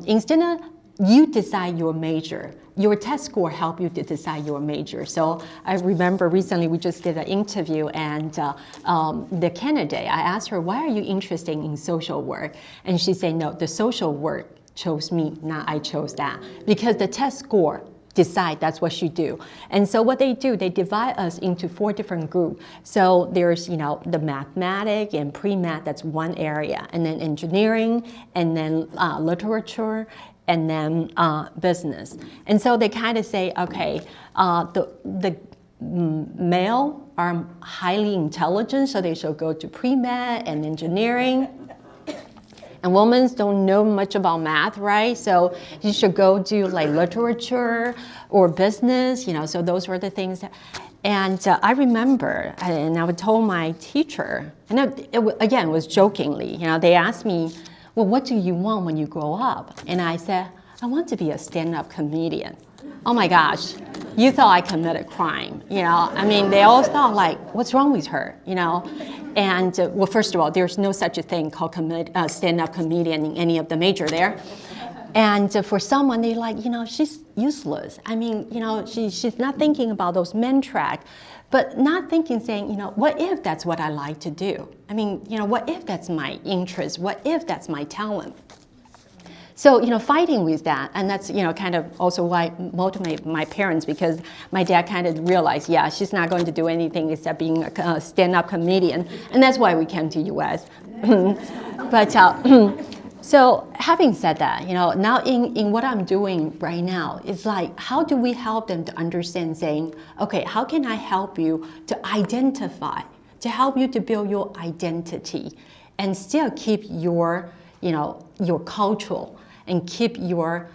Instead of you decide your major, your test score help you to decide your major. So I remember recently we just did an interview, and the candidate, I asked her, why are you interested in social work? And she said, no, the social work chose me, not I chose that. Because the test score decide that's what you do. And so what they do, they divide us into 4 different groups. So there's, the mathematics and pre-math, that's one area, and then engineering, and then literature, and then business. And so they kind of say, okay, the male are highly intelligent, so they should go to pre-med and engineering. And women don't know much about math, right? So you should go do like literature or business, so those were the things. And I remember, and I would told my teacher, and again, it was jokingly, they asked me, well, what do you want when you grow up? And I said, I want to be a stand-up comedian. Oh my gosh, you thought I committed crime, they all thought like, what's wrong with her, And well, first of all, there's no such a thing called stand-up comedian in any of the major there. And for someone, they're like, she's useless. She's not thinking about those men track, but not thinking, saying, what if that's what I like to do? What if that's my interest? What if that's my talent? So, fighting with that, and that's, kind of also why motivated my parents, because my dad kind of realized, yeah, she's not going to do anything except being a stand-up comedian, and that's why we came to U.S. But so having said that, now in what I'm doing right now, it's like, how do we help them to understand, saying, okay, how can I help you to identify, to help you to build your identity, and still keep your, your cultural, and keep your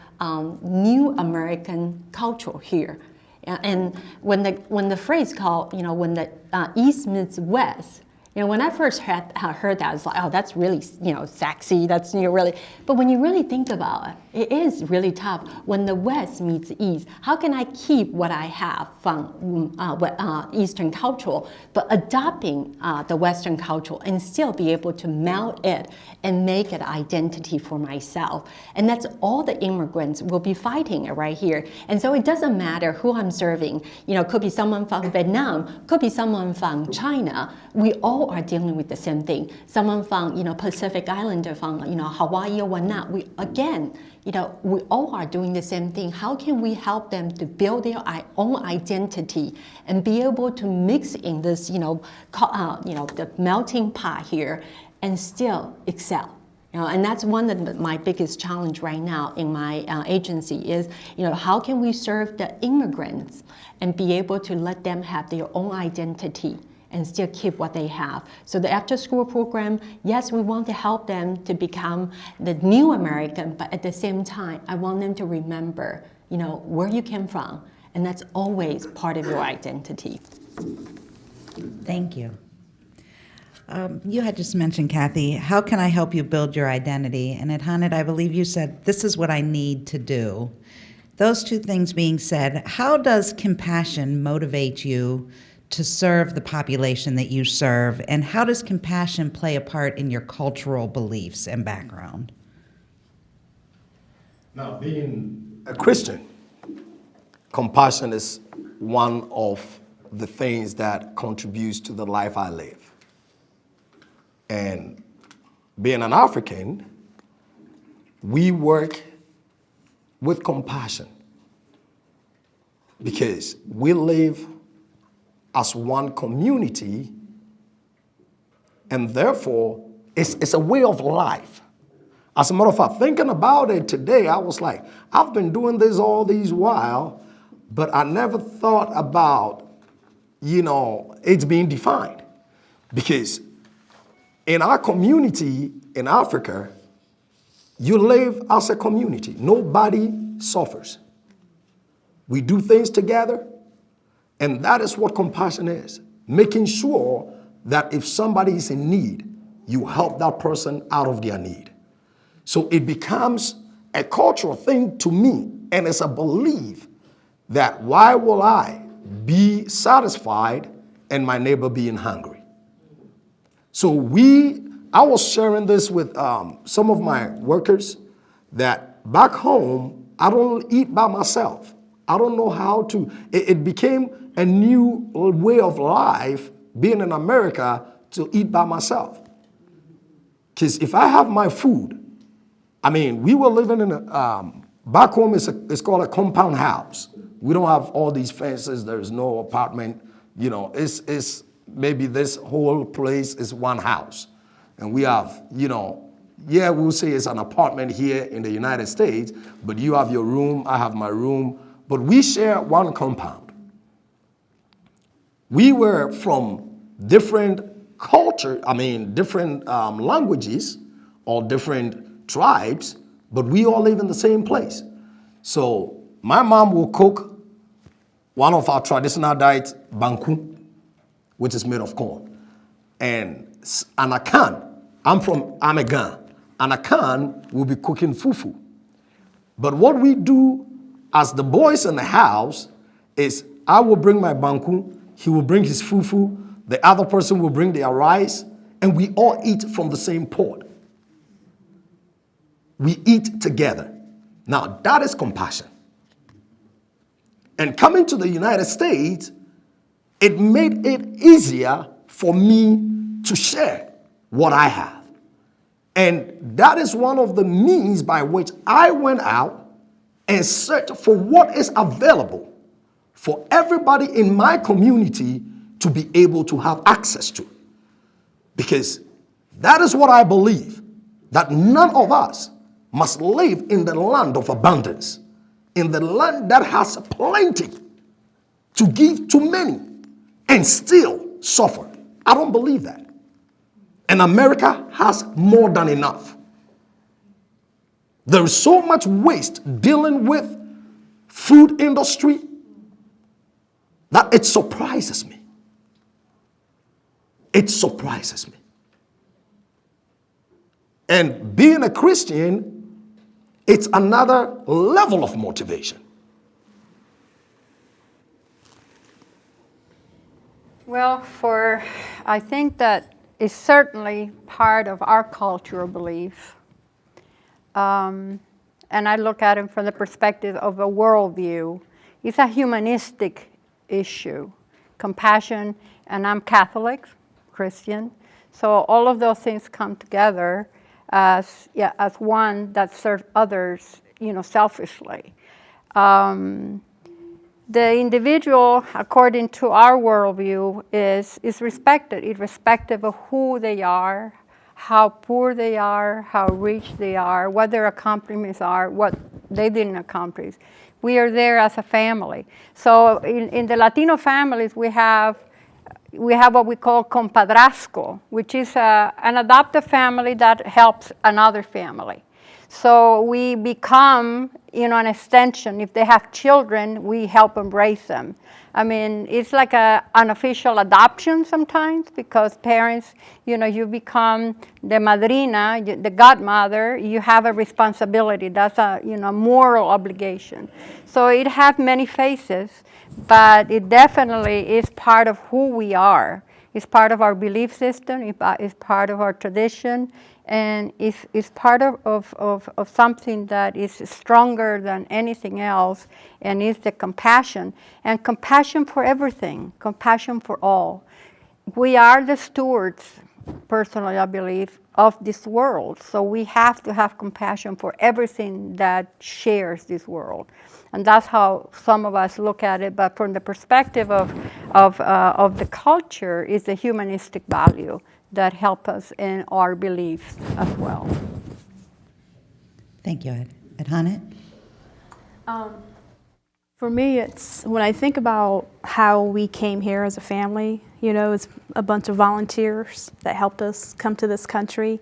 new American culture here. And when the phrase called, when the East meets West, when I first heard that, I was like, oh, that's really, sexy. That's really. But when you really think about it, it is really tough. When the West meets East, how can I keep what I have from Eastern culture, but adopting the Western culture and still be able to melt it and make it identity for myself? And that's all the immigrants will be fighting right here. And so it doesn't matter who I'm serving. Could be someone from Vietnam, could be someone from China. We all are dealing with the same thing. Someone from, Pacific Islander, from, Hawaii or whatnot. We all are doing the same thing. How can we help them to build their own identity and be able to mix in this, the melting pot here and still excel? And that's one of my biggest challenge right now in my agency is, how can we serve the immigrants and be able to let them have their own identity and still keep what they have. So the after-school program, yes, we want to help them to become the new American, but at the same time, I want them to remember, where you came from, and that's always part of your identity. Thank you. You had just mentioned, Kathy, how can I help you build your identity? And at Hanet, I believe you said, this is what I need to do. Those two things being said, how does compassion motivate you to serve the population that you serve, and how does compassion play a part in your cultural beliefs and background? Now, being a Christian, compassion is one of the things that contributes to the life I live. And being an African, we work with compassion because we live as one community, and therefore it's a way of life. As a matter of fact, thinking about it today, I was like, I've been doing this all these while, but I never thought about, it's being defined. Because in our community in Africa, you live as a community. Nobody suffers. We do things together. And that is what compassion is, making sure that if somebody is in need, you help that person out of their need. So it becomes a cultural thing to me, and it's a belief that why will I be satisfied and my neighbor being hungry? So I was sharing this with some of my workers that back home, I don't eat by myself. I don't know how to. It became a new way of life being in America to eat by myself. Because if I have my food, I mean, we were living in a, back home it's called a compound house. We don't have all these fences. There's no apartment. You know, it's maybe this whole place is one house. And we have, you know, yeah, we'll say it's an apartment here in the United States, but you have your room, I have my room, but we share one compound. We were from different culture, I mean, different languages or different tribes, but we all live in the same place. So my mom will cook one of our traditional diets, banku, which is made of corn. And anakan, I'm from Amegan. Anakan will be cooking fufu. But what we do as the boys in the house is I will bring my banku, he will bring his fufu, the other person will bring their rice, and we all eat from the same pot. We eat together. Now, that is compassion. And coming to the United States, it made it easier for me to share what I have. And that is one of the means by which I went out and searched for what is available for everybody in my community to be able to have access to. Because that is what I believe, that none of us must live in the land of abundance, in the land that has plenty to give to many and still suffer. I don't believe that. And America has more than enough. There is so much waste dealing with food industry that it surprises me. It surprises me. And being a Christian, it's another level of motivation. Well, I think that is certainly part of our cultural belief. And I look at it from the perspective of a worldview. It's a humanistic issue, compassion, and I'm Catholic, Christian, so all of those things come together as one that serves others, selfishly. The individual, according to our worldview, is respected, irrespective of who they are, how poor they are, how rich they are, what their accomplishments are, what they didn't accomplish. We are there as a family. So in the Latino families, we have what we call compadrazgo, which is an adoptive family that helps another family. So we become, an extension. If they have children, we help them raise them. I mean, it's like an unofficial adoption sometimes because parents, you become the madrina, the godmother, you have a responsibility. That's a, moral obligation. So it has many faces, but it definitely is part of who we are. It's part of our belief system, it's part of our tradition, and it's part of something that is stronger than anything else, and it's the compassion. And compassion for everything, compassion for all. We are the stewards, personally I believe, of this world. So we have to have compassion for everything that shares this world. And that's how some of us look at it, but from the perspective of the culture is the humanistic value that help us in our beliefs as well. Thank you, Ed. Edhanet? For me, it's when I think about how we came here as a family, it's a bunch of volunteers that helped us come to this country,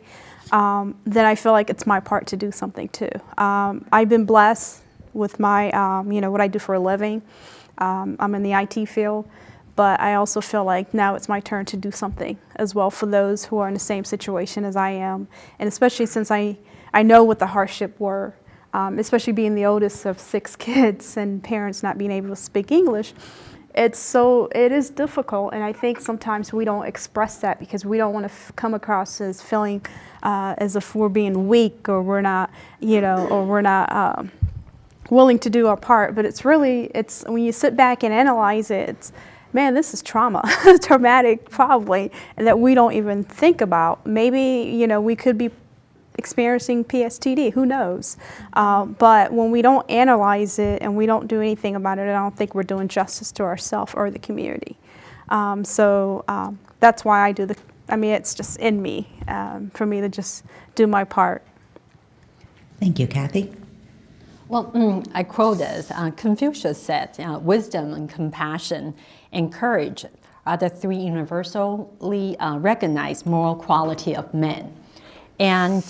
then I feel like it's my part to do something too. I've been blessed with my, what I do for a living. I'm in the IT field, but I also feel like now it's my turn to do something as well for those who are in the same situation as I am, and especially since I know what the hardship were. Especially being the oldest of 6 kids and parents not being able to speak English, it is difficult, and I think sometimes we don't express that because we don't want to come across as feeling as if we're being weak or we're not, or we're not willing to do our part. But it's when you sit back and analyze it, it's, man, this is trauma, traumatic probably, and that we don't even think about. Maybe, you know, we could be experiencing PSTD, who knows? But when we don't analyze it and we don't do anything about it, I don't think we're doing justice to ourselves or the community. That's why I do it's just in me, for me to just do my part. Thank you, Kathy. Well, I quote this. Confucius said, wisdom and compassion and courage are the three universally recognized moral quality of men. And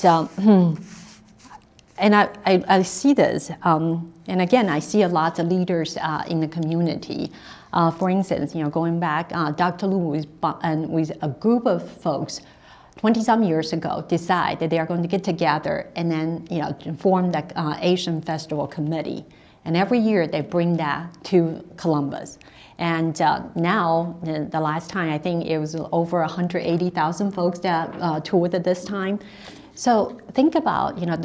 I see this, and again, I see a lot of leaders in the community. For instance, you know, going back, Dr. Lu with a group of folks 20-some years ago decide that they are going to get together and then, you know, form the Asian Festival Committee. And every year they bring that to Columbus. And now, the last time, I think it was over 180,000 folks that toured at this time. So think about, you know,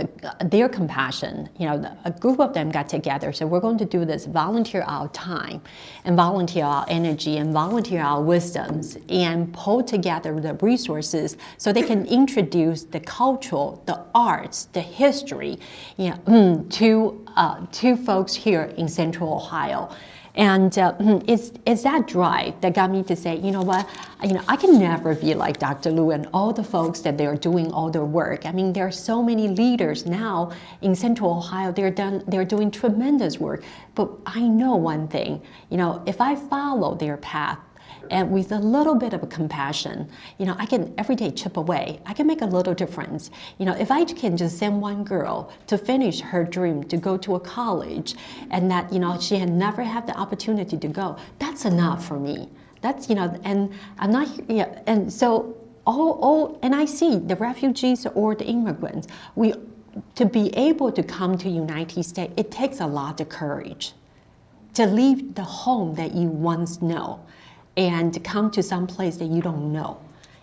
their compassion. You know, a group of them got together, so we're going to do this, volunteer our time and volunteer our energy and volunteer our wisdoms and pull together the resources so they can introduce the culture, the arts, the history, you know, to folks here in Central Ohio. And it's that drive that got me to say, you know what, I can never be like Dr. Lu and all the folks that they're doing all their work. I mean, there are so many leaders now in Central Ohio. They're doing tremendous work. But I know one thing, you know, if I follow their path, and with a little bit of a compassion, you know, I can every day chip away. I can make a little difference. You know, if I can just send one girl to finish her dream to go to a college, and that, you know, she had never had the opportunity to go, that's enough for me. That's, you know, and I'm not, yeah, and so and I see the refugees or the immigrants, to be able to come to United States, it takes a lot of courage to leave the home that you once know and to come to some place that you don't know.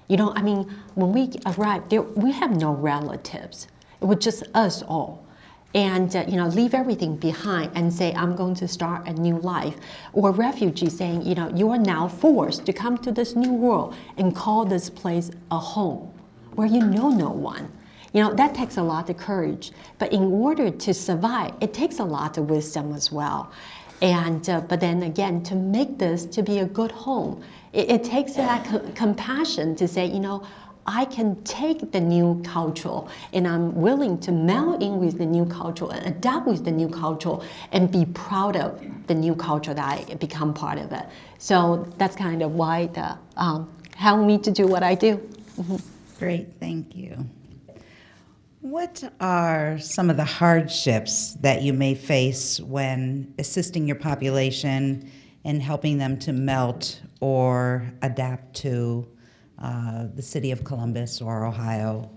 You know, I mean, when we arrived there, we have no relatives. It was just us all. And, you know, leave everything behind and say, I'm going to start a new life. Or refugees saying, you know, you are now forced to come to this new world and call this place a home where you know no one. You know, that takes a lot of courage. But in order to survive, it takes a lot of wisdom as well. And, but then again, to make this to be a good home, it takes that compassion to say, you know, I can take the new culture and I'm willing to meld in with the new culture and adapt with the new culture and be proud of the new culture that I become part of it. So that's kind of why helped me to do what I do. Mm-hmm. Great, thank you. What are some of the hardships that you may face when assisting your population and helping them to melt or adapt to the city of Columbus or Ohio?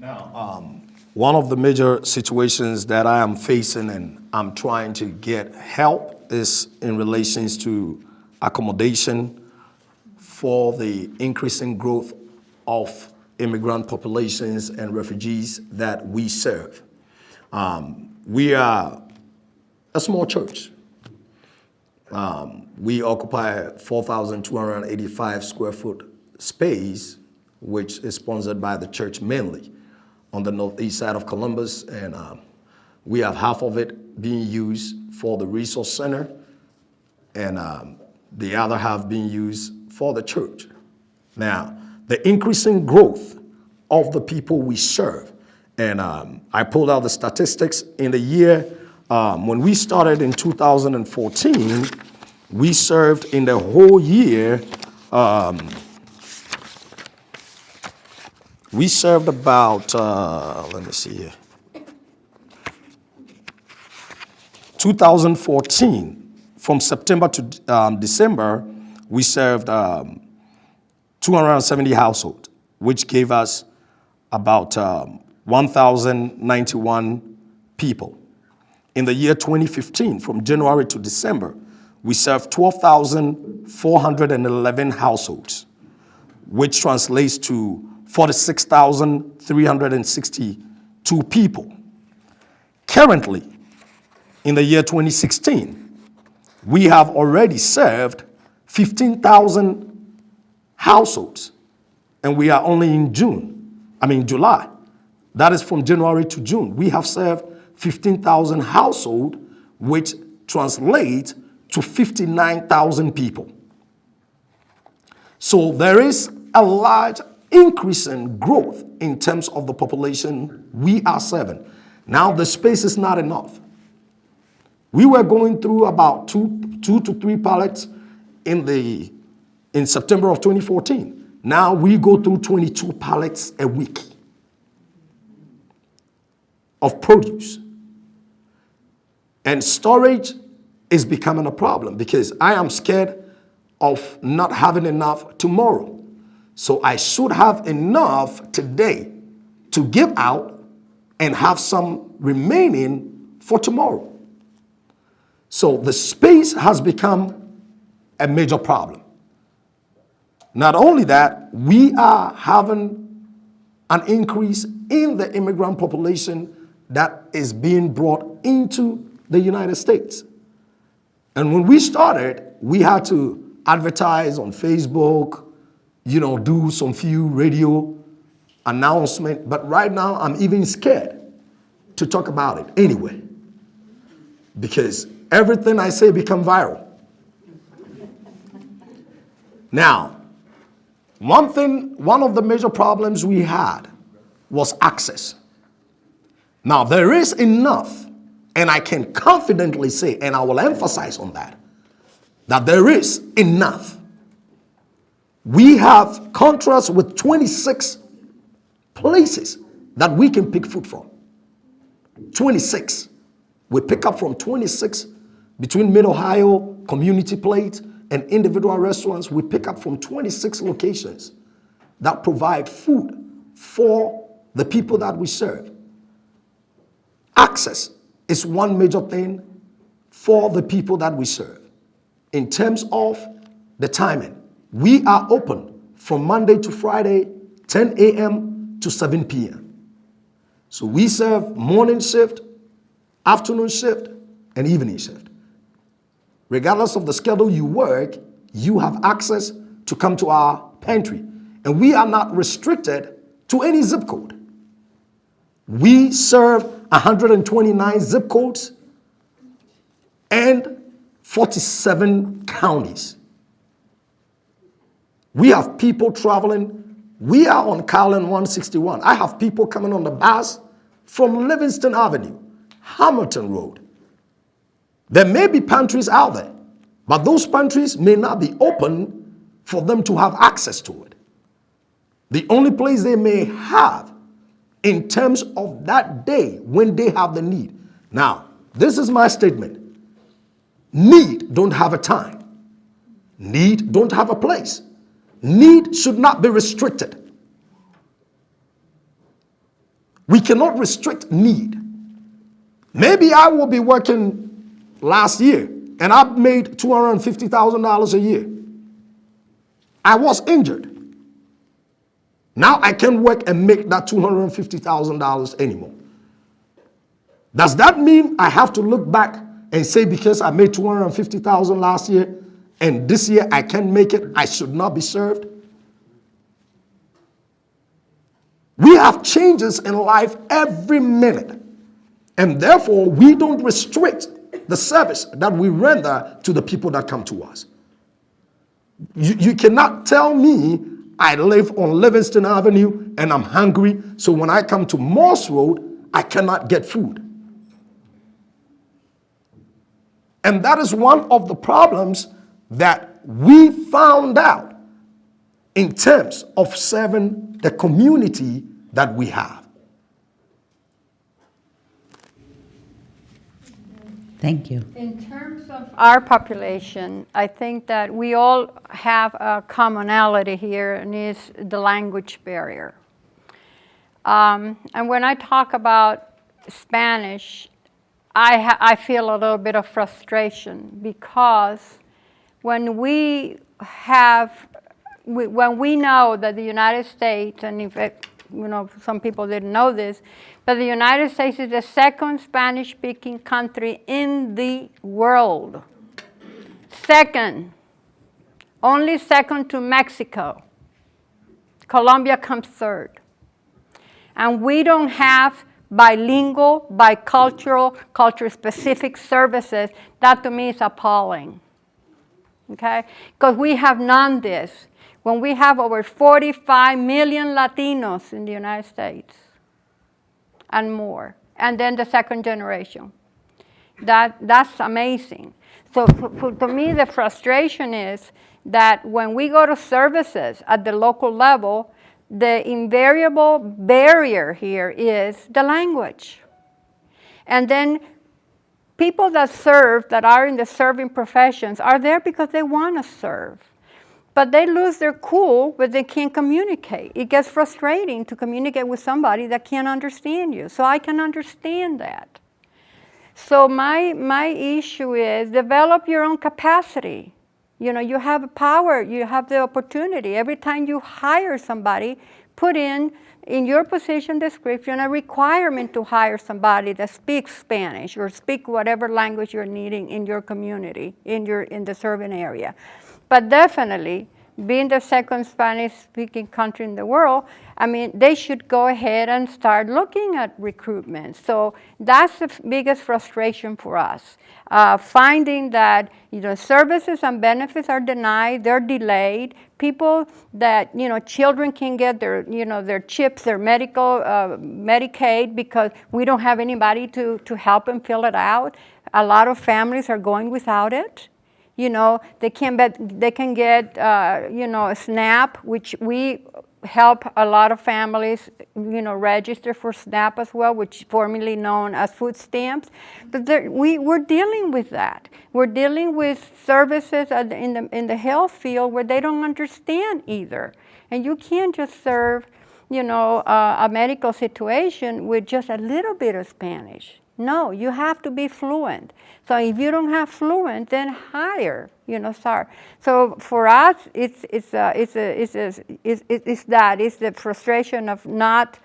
Now, one of the major situations that I am facing and I'm trying to get help is in relations to accommodation for the increasing growth of immigrant populations and refugees that we serve. We are a small church. We occupy 4,285 square foot space, which is sponsored by the church mainly on the northeast side of Columbus, and we have half of it being used for the resource center and the other half being used for the church. Now, the increasing growth of the people we serve. And I pulled out the statistics in the year, when we started in 2014, we served in the whole year, we served about, let me see here, 2014, from September to December, we served 270 households, which gave us about 1,091 people. In the year 2015, from January to December, we served 12,411 households, which translates to 46,362 people. Currently, in the year 2016, we have already served 15,000 households, and we are only in July. That is from January to June. We have served 15,000 households, which translates to 59,000 people. So there is a large increase in growth in terms of the population we are serving. Now the space is not enough. We were going through about two to three pallets in September of 2014. Now we go through 22 pallets a week of produce. And storage is becoming a problem because I am scared of not having enough tomorrow. So I should have enough today to give out and have some remaining for tomorrow. So the space has become a major problem. Not only that, we are having an increase in the immigrant population that is being brought into the United States. And when we started, we had to advertise on Facebook, do some few radio announcement. But right now, I'm even scared to talk about it anyway, because everything I say become viral. Now, one of the major problems we had was access. Now, there is enough, and I can confidently say, and I will emphasize on that there is enough. We have contracts with 26 places that we can pick food from. 26. We pick up from 26 between Mid-Ohio, Community Plate, and individual restaurants. We pick up from 26 locations that provide food for the people that we serve. Access is one major thing for the people that we serve. In terms of the timing, we are open from Monday to Friday, 10 a.m. to 7 p.m. So we serve morning shift, afternoon shift, and evening shift. Regardless of the schedule you work, you have access to come to our pantry. And we are not restricted to any zip code. We serve 129 zip codes and 47 counties. We have people traveling. We are on Carlin 161. I have people coming on the bus from Livingston Avenue, Hamilton Road. There may be pantries out there, but those pantries may not be open for them to have access to it. The only place they may have in terms of that day when they have the need. Now, this is my statement. Need don't have a time. Need don't have a place. Need should not be restricted. We cannot restrict need. Maybe I will be working last year and I made $250,000 a year. I was injured. Now I can't work and make that $250,000 anymore. Does that mean I have to look back and say because I made $250,000 last year and this year I can't make it, I should not be served? We have changes in life every minute, and therefore we don't restrict the service that we render to the people that come to us. You cannot tell me I live on Livingston Avenue and I'm hungry, so when I come to Morse Road, I cannot get food. And that is one of the problems that we found out in terms of serving the community that we have. Thank you. In terms of our population, I think that we all have a commonality here, and is the language barrier. And when I talk about Spanish, I feel a little bit of frustration because when we know that the United States, and in fact, some people didn't know this, But the United States is the second Spanish-speaking country in the world. Second, only second to Mexico. Colombia comes third. And we don't have bilingual, bicultural, culture-specific services. That to me is appalling, okay? Because we have none this. When we have over 45 million Latinos in the United States and more, and then the second generation. That's amazing. So to me, the frustration is that when we go to services at the local level, the invariable barrier here is the language. And then people that serve, that are in the serving professions, are there because they want to serve. But they lose their cool when they can't communicate. It gets frustrating to communicate with somebody that can't understand you. So I can understand that. So my issue is develop your own capacity. You know, you have power, you have the opportunity. Every time you hire somebody, put in your position description a requirement to hire somebody that speaks Spanish or speak whatever language you're needing in your community, in the serving area. But definitely, being the second Spanish-speaking country in the world, I mean, they should go ahead and start looking at recruitment. So that's the biggest frustration for us. Finding that, you know, services and benefits are denied, they're delayed. People that, you know, children can get their, you know, their chips, their medical, Medicaid, because we don't have anybody to help them fill it out. A lot of families are going without it. You know, they can get, you know, a SNAP, which we help a lot of families, you know, register for SNAP as well, which is formerly known as food stamps. But we're dealing with that. We're dealing with services in the health field where they don't understand either. And you can't just serve, you know, a medical situation with just a little bit of Spanish. No, you have to be fluent. So if you don't have fluent, then hire, you know, start. So for us, it's the frustration of not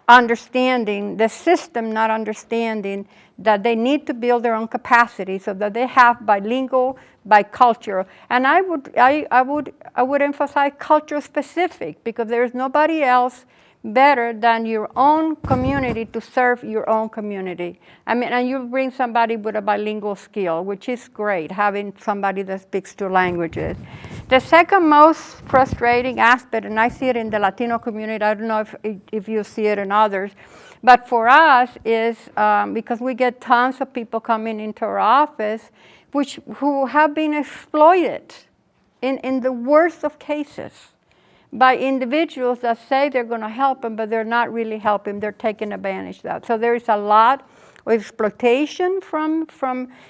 understanding, the system not understanding that they need to build their own capacity so that they have bilingual, bicultural. And I would emphasize culture specific, because there's nobody else better than your own community to serve your own community. I mean, and you bring somebody with a bilingual skill, which is great, having somebody that speaks two languages. The second most frustrating aspect, and I see it in the Latino community, I don't know if you see it in others, but for us is because we get tons of people coming into our office who have been exploited in the worst of cases by individuals that say they're going to help them, but they're not really helping. They're taking advantage of that. So there is a lot of exploitation from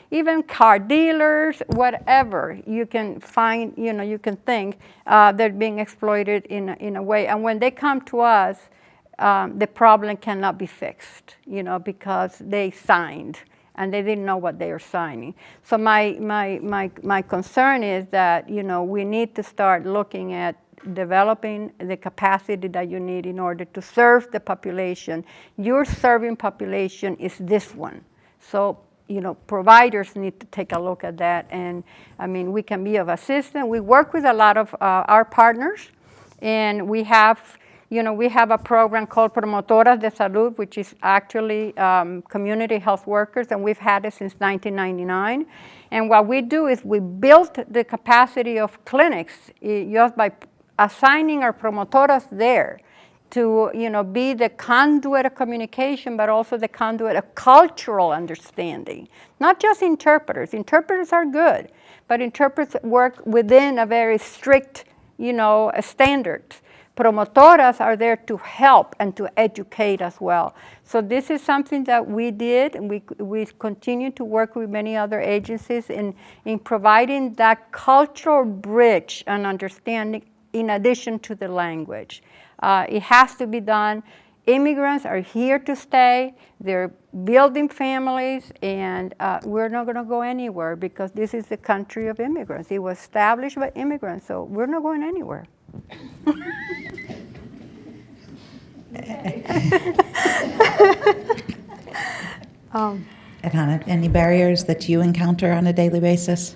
even car dealers, whatever you can find, you know, you can think they're being exploited in a way. And when they come to us, the problem cannot be fixed, you know, because they signed and they didn't know what they were signing. So my concern is that, you know, we need to start looking at developing the capacity that you need in order to serve the population. Your serving population is this one. So, you know, providers need to take a look at that. And I mean, we can be of assistance. We work with a lot of our partners, and we have, you know, we have a program called Promotoras de Salud, which is actually community health workers, and we've had it since 1999. And what we do is we built the capacity of clinics just by assigning our promotoras there to, you know, be the conduit of communication, but also the conduit of cultural understanding. Not just interpreters. Interpreters are good, but interpreters work within a very strict, you know, standards. Promotoras are there to help and to educate as well. So this is something that we did, and we continue to work with many other agencies in providing that cultural bridge and understanding in addition to the language. It has to be done. Immigrants are here to stay. They're building families, and we're not going to go anywhere because this is the country of immigrants. It was established by immigrants, so we're not going anywhere. And Hannah, any barriers that you encounter on a daily basis?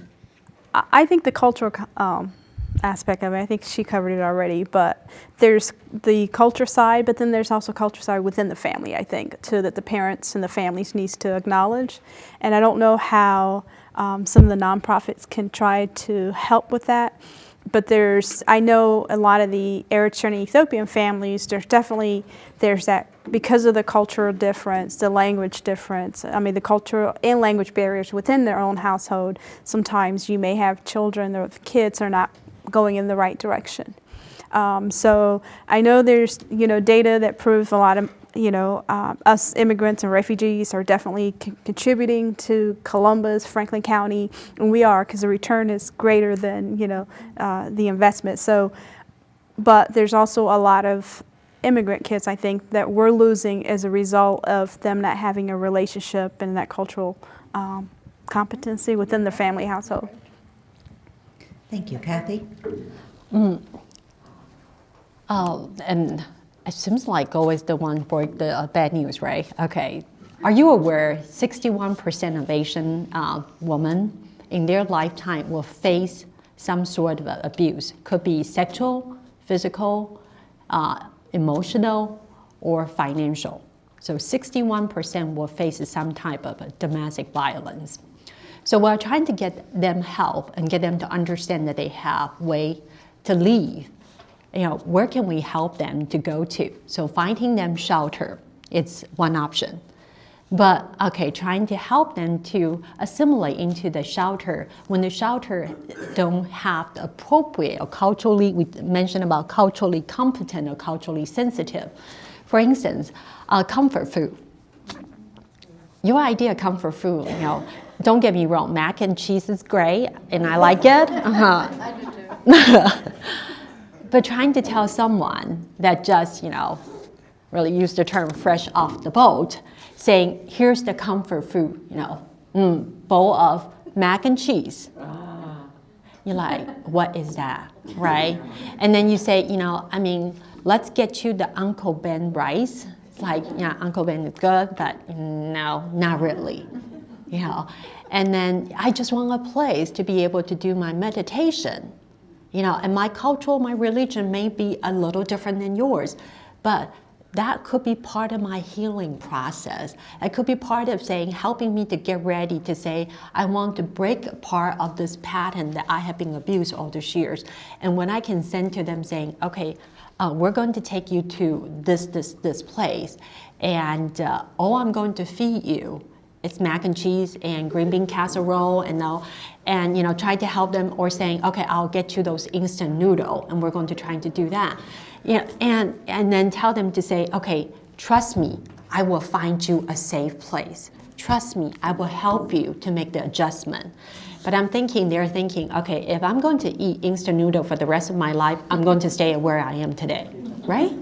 I think the cultural aspect of it, I think she covered it already, but there's the culture side, but then there's also culture side within the family, I think, too, that the parents and the families needs to acknowledge. And I don't know how some of the nonprofits can try to help with that. But I know a lot of the Eritrean and Ethiopian families, there's that, because of the cultural difference, the language difference, I mean the cultural and language barriers within their own household, sometimes you may have children or kids are not going in the right direction. So I know there's, data that proves a lot of, us immigrants and refugees are definitely contributing to Columbus, Franklin County, and we are, because the return is greater than, the investment. So, but there's also a lot of immigrant kids, I think, that we're losing as a result of them not having a relationship and that cultural competency within the family household. Thank you. Kathy? And it seems like always the one for the bad news, right? Okay. Are you aware 61% of Asian women in their lifetime will face some sort of abuse? Could be sexual, physical, emotional, or financial. So 61% will face some type of domestic violence. So we're trying to get them help and get them to understand that they have a way to leave. Where can we help them to go to? So finding them shelter, it's one option. But trying to help them to assimilate into the shelter when the shelter don't have the appropriate or culturally, we mentioned about culturally competent or culturally sensitive. For instance, comfort food. Your idea of comfort food, don't get me wrong, mac and cheese is great and I like it. I do too. But trying to tell someone that just, really use the term fresh off the boat, saying, here's the comfort food, bowl of mac and cheese. You're like, what is that, right? And then you say, let's get you the Uncle Ben rice. It's like, yeah, Uncle Ben is good, but no, not really. And then I just want a place to be able to do my meditation. And my culture, my religion may be a little different than yours, but that could be part of my healing process. It could be part of helping me to get ready to say, I want to break part of this pattern that I have been abused all these years. And when I can send to them saying, okay, we're going to take you to this place, and all I'm going to feed you, it's mac and cheese and green bean casserole and try to help them, or saying, okay, I'll get you those instant noodle and we're going to try to do that. And then tell them to say, okay, trust me, I will find you a safe place. Trust me, I will help you to make the adjustment. But they're thinking, okay, if I'm going to eat instant noodle for the rest of my life, I'm going to stay where I am today, right?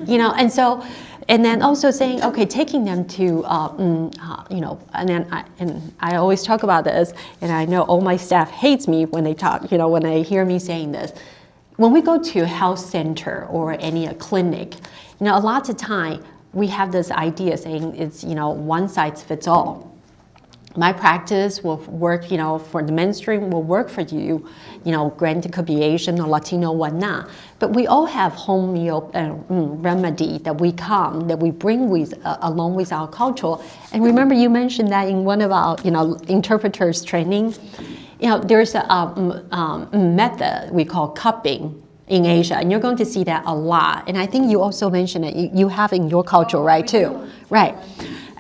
And so, and then also saying, okay, taking them to, and I always talk about this, and I know all my staff hates me when they talk, when they hear me saying this. When we go to a health center or any clinic, a lot of time we have this idea saying it's, one size fits all. My practice will work, for the mainstream will work for you, granted could be Asian or Latino, whatnot. But we all have home meal remedy that we bring with along with our culture. And remember, you mentioned that in one of our, interpreters training. There's a method we call cupping in Asia, and you're going to see that a lot. And I think you also mentioned it. You have in your culture, right, too? Right.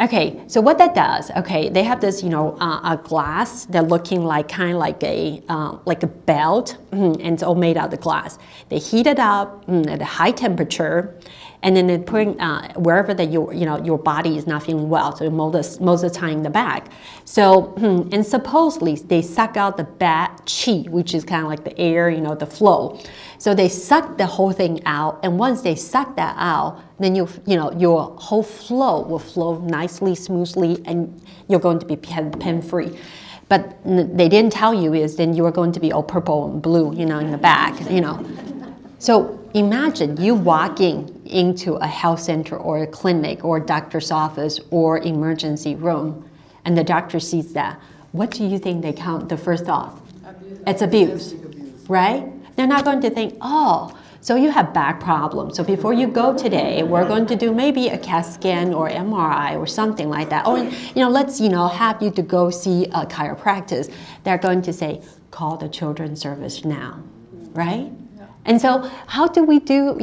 Okay, so what that does, they have this, a glass that looking like kind of like a belt, and it's all made out of glass. They heat it up at a high temperature, and then they put wherever that your body is not feeling well. So most of the time in the back. So and supposedly they suck out the bad qi, which is kind of like the air, the flow. So they suck the whole thing out, and once they suck that out, then your whole flow will flow nicely, smoothly, and you're going to be pain-free. But they didn't tell you is then you are going to be all purple and blue, in the back, So imagine you walking, into a health center or a clinic or a doctor's office or emergency room, and the doctor sees that, what do you think they count the first thought? It's abuse, right? They're not going to think, oh, so you have back problems. So before you go today, we're going to do maybe a CAT scan or MRI or something like that. Or, let's, have you to go see a chiropractor. They're going to say, call the children's service now, right? And so how do we do,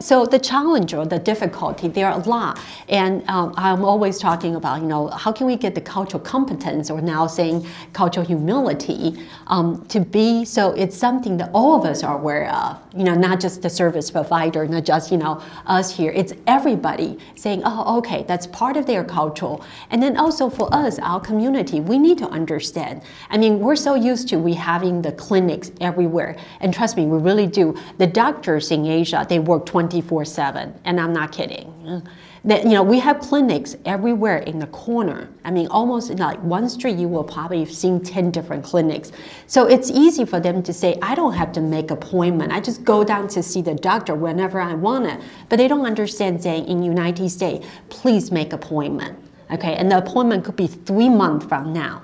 so the challenge or the difficulty, there are a lot. And I'm always talking about, how can we get the cultural competence, or now saying cultural humility, to be, so it's something that all of us are aware of, not just the service provider, not just, us here. It's everybody saying, oh, okay, that's part of their culture. And then also for us, our community, we need to understand. I mean, we're so used to we having the clinics everywhere. And trust me, we really do. The doctors in Asia, they work 24/7, and I'm not kidding. We have clinics everywhere in the corner. I mean, almost like one street, you will probably have seen 10 different clinics. So it's easy for them to say, I don't have to make an appointment. I just go down to see the doctor whenever I want it. But they don't understand saying in the United States, please make an appointment. Okay, and the appointment could be 3 months from now.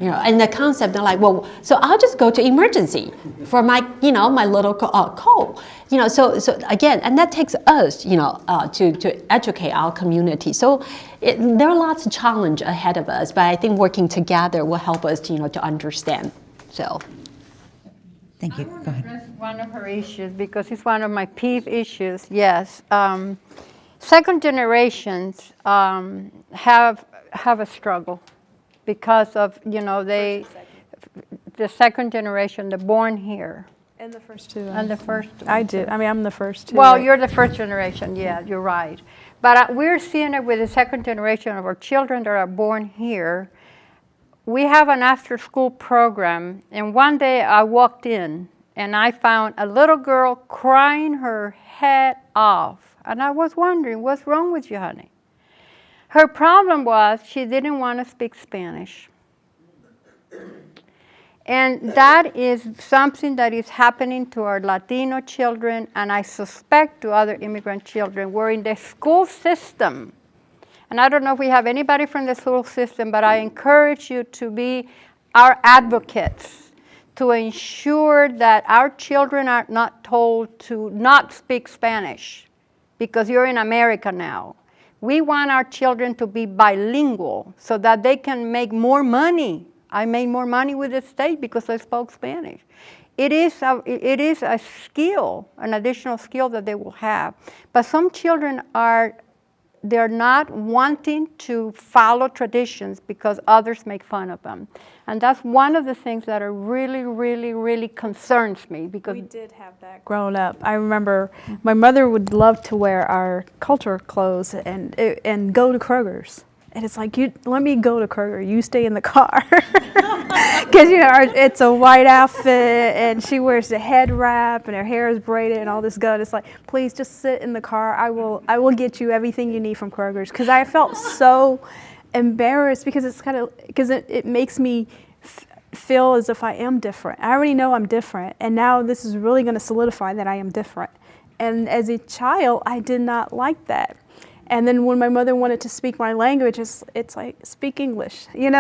And the concept, they're like, well, so I'll just go to emergency for my, my little cold. So again, and that takes us, to educate our community. So there are lots of challenges ahead of us, but I think working together will help us, to understand. So. Thank you. Go ahead. That's one of her issues, because it's one of my peeve issues. Yes, second generations have a struggle. Because of, the second generation, they're born here. And the first two. And the first two. I did. I mean, I'm the first two. Well, right? you're the first generation. Yeah, you're right. But we're seeing it with the second generation of our children that are born here. We have an after-school program, and one day I walked in, and I found a little girl crying her head off. And I was wondering, what's wrong with you, honey? Her problem was she didn't want to speak Spanish. And that is something that is happening to our Latino children, and I suspect to other immigrant children. We're in the school system. And I don't know if we have anybody from the school system, but I encourage you to be our advocates to ensure that our children are not told to not speak Spanish because you're in America now. We want our children to be bilingual so that they can make more money. I made more money with the state because I spoke Spanish. It is a skill, an additional skill that they will have. But some children they're not wanting to follow traditions because others make fun of them. And that's one of the things that are really, really, really concerns me, because we did have that growing up. I remember my mother would love to wear our culture clothes and go to Kroger's. And it's like, let me go to Kroger, you stay in the car. Because, it's a white outfit, and she wears the head wrap, and her hair is braided, and all this good. It's like, please just sit in the car. I will get you everything you need from Kroger's. Because I felt so embarrassed, because it makes me feel as if I am different. I already know I'm different, and now this is really going to solidify that I am different. And as a child, I did not like that. And then when my mother wanted to speak my language, it's like, speak English, You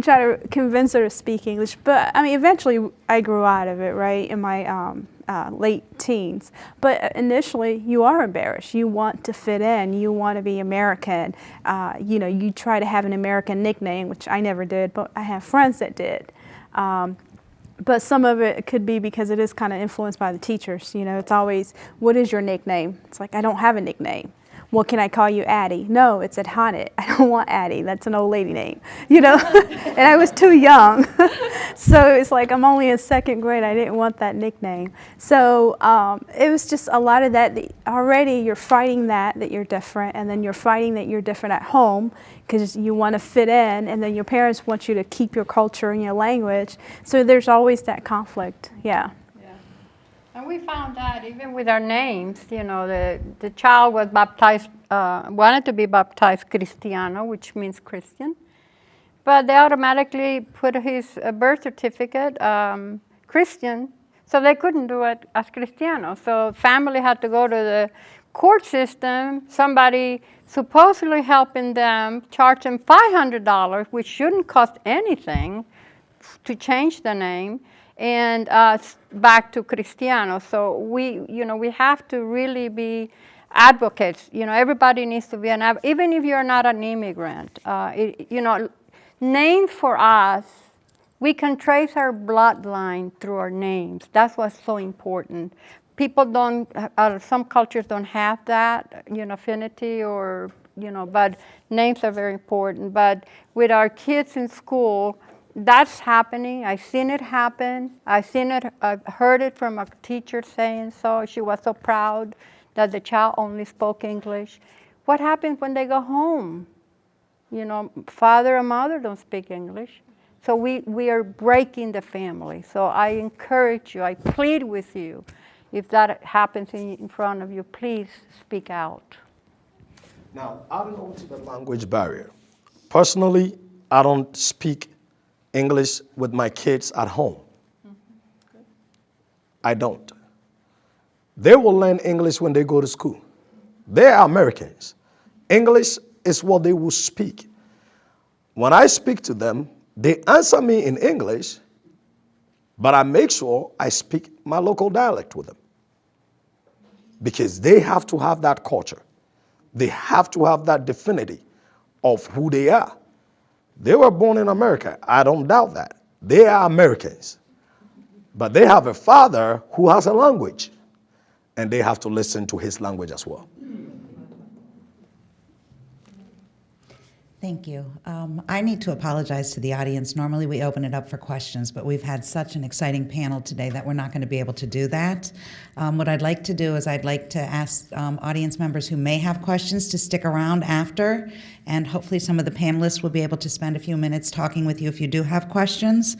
try to convince her to speak English. But, I mean, eventually I grew out of it, right, in my late teens. But initially, you are embarrassed. You want to fit in. You want to be American. You try to have an American nickname, which I never did, but I have friends that did. But some of it could be because it is kind of influenced by the teachers. It's always, what is your nickname? It's like, I don't have a nickname. Well, can I call you Addie? No, it's Adhanet. I don't want Addie. That's an old lady name, And I was too young. So it's like, I'm only in second grade. I didn't want that nickname. So it was just a lot of that. Already you're fighting that you're different, and then you're fighting that you're different at home because you want to fit in, and then your parents want you to keep your culture and your language. So there's always that conflict, yeah. And we found that even with our names, the child was baptized, wanted to be baptized Cristiano, which means Christian, but they automatically put his birth certificate Christian, So they couldn't do it as Cristianos. So family had to go to the court system, somebody supposedly helping them, charge them $500, which shouldn't cost anything, to change the name, and back to Cristiano. So we have to really be advocates. Everybody needs to be an advocate, even if you're not an immigrant. Names for us, we can trace our bloodline through our names. That's what's so important. People don't, some cultures don't have that, affinity or, but names are very important. But with our kids in school, that's happening. I've seen it happen. I've heard it from a teacher saying so. She was so proud that the child only spoke English. What happens when they go home? Father and mother don't speak English. So we are breaking the family. So I encourage you, I plead with you, if that happens in front of you, please speak out. Now, adding on to the language barrier, personally, I don't speak English with my kids at home. I don't. They will learn English when they go to school. They are Americans. English is what they will speak. When I speak to them, they answer me in English, but I make sure I speak my local dialect with them. Because they have to have that culture. They have to have that definity of who they are. They were born in America. I don't doubt that. They are Americans. But they have a father who has a language, and they have to listen to his language as well. Thank you. I need to apologize to the audience. Normally we open it up for questions, but we've had such an exciting panel today that we're not going to be able to do that. What I'd like to do is I'd like to ask audience members who may have questions to stick around after, and hopefully some of the panelists will be able to spend a few minutes talking with you if you do have questions.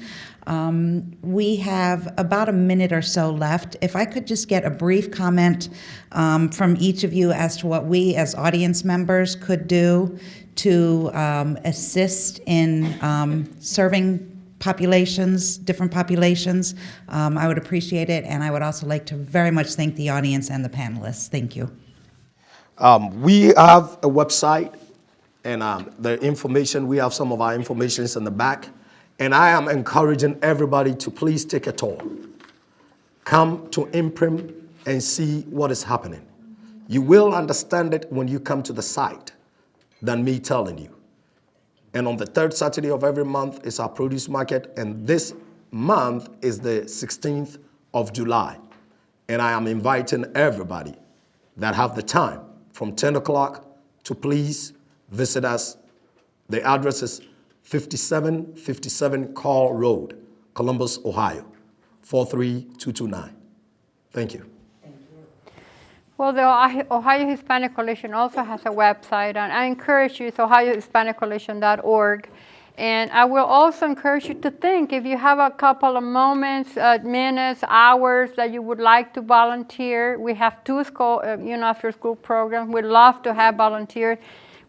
We have about a minute or so left. If I could just get a brief comment from each of you as to what we as audience members could do to assist in serving populations, different populations, I would appreciate it. And I would also like to very much thank the audience and the panelists. Thank you. We have a website, and the information, we have some of our information in the back. And I am encouraging everybody to please take a tour. Come to Imprim and see what is happening. You will understand it when you come to the site than me telling you. And on the third Saturday of every month is our produce market, and this month is the 16th of July. And I am inviting everybody that have the time from 10 o'clock to please visit us. The address is 5757 Carl Road, Columbus, Ohio, 43229. Thank you. Well, the Ohio Hispanic Coalition also has a website, and I encourage you, it's ohiohispaniccoalition.org. And I will also encourage you to think, if you have a couple of moments, minutes, hours that you would like to volunteer. We have two after school programs. We'd love to have volunteers.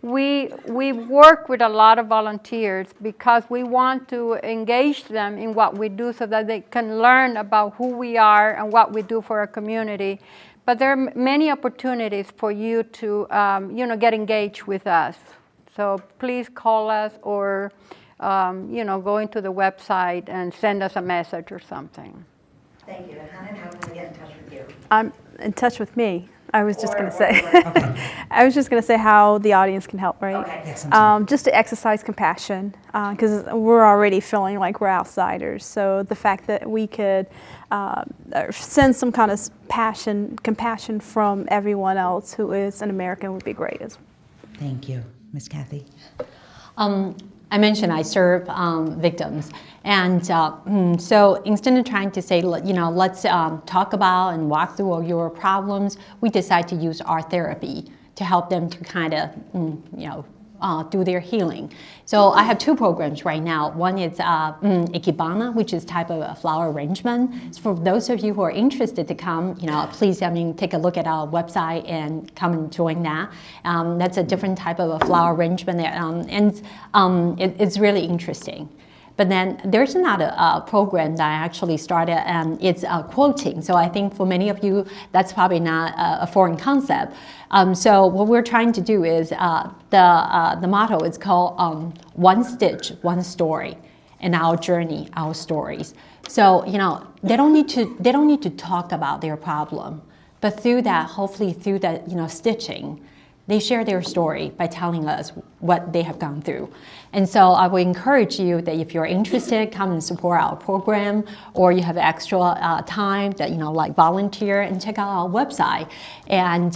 We work with a lot of volunteers because we want to engage them in what we do so that they can learn about who we are and what we do for our community. But there are many opportunities for you to, get engaged with us. So please call us or, go into the website and send us a message or something. Thank you. Hanan, how can I get in touch with you? In touch with me. I was just going to say. Okay. I was just going to say how the audience can help, right? Okay. Yes, I'm just to exercise compassion, because we're already feeling like we're outsiders. So the fact that we could send some kind of compassion from everyone else who is an American would be great as well. Thank you. Miss Kathy? I mentioned I serve victims, and so instead of trying to say, let's talk about and walk through all your problems, we decide to use art therapy to help them to kind of, do their healing. So I have two programs right now. One is Ikebana, which is type of a flower arrangement. So for those of you who are interested to come, please, take a look at our website and come and join that. That's a different type of a flower arrangement, and it's really interesting. But then there's another program that I actually started, and it's quoting. So I think for many of you, that's probably not a foreign concept. So what we're trying to do is the motto is called One Stitch, One Story, and our journey, our stories. So they don't need to talk about their problem, but through that, hopefully through that stitching, they share their story by telling us what they have gone through. And so I would encourage you that if you're interested, come and support our program, or you have extra time that, like volunteer and check out our website. And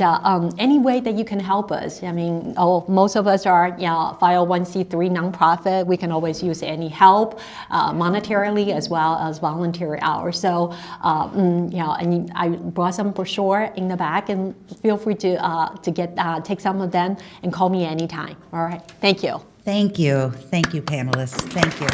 any way that you can help us. I mean, most of us are 501c3 nonprofit. We can always use any help monetarily as well as voluntary hours. So, and I brought some brochure in the back, and feel free to take some of them and call me anytime. All right. Thank you. Thank you. Thank you, panelists. Thank you.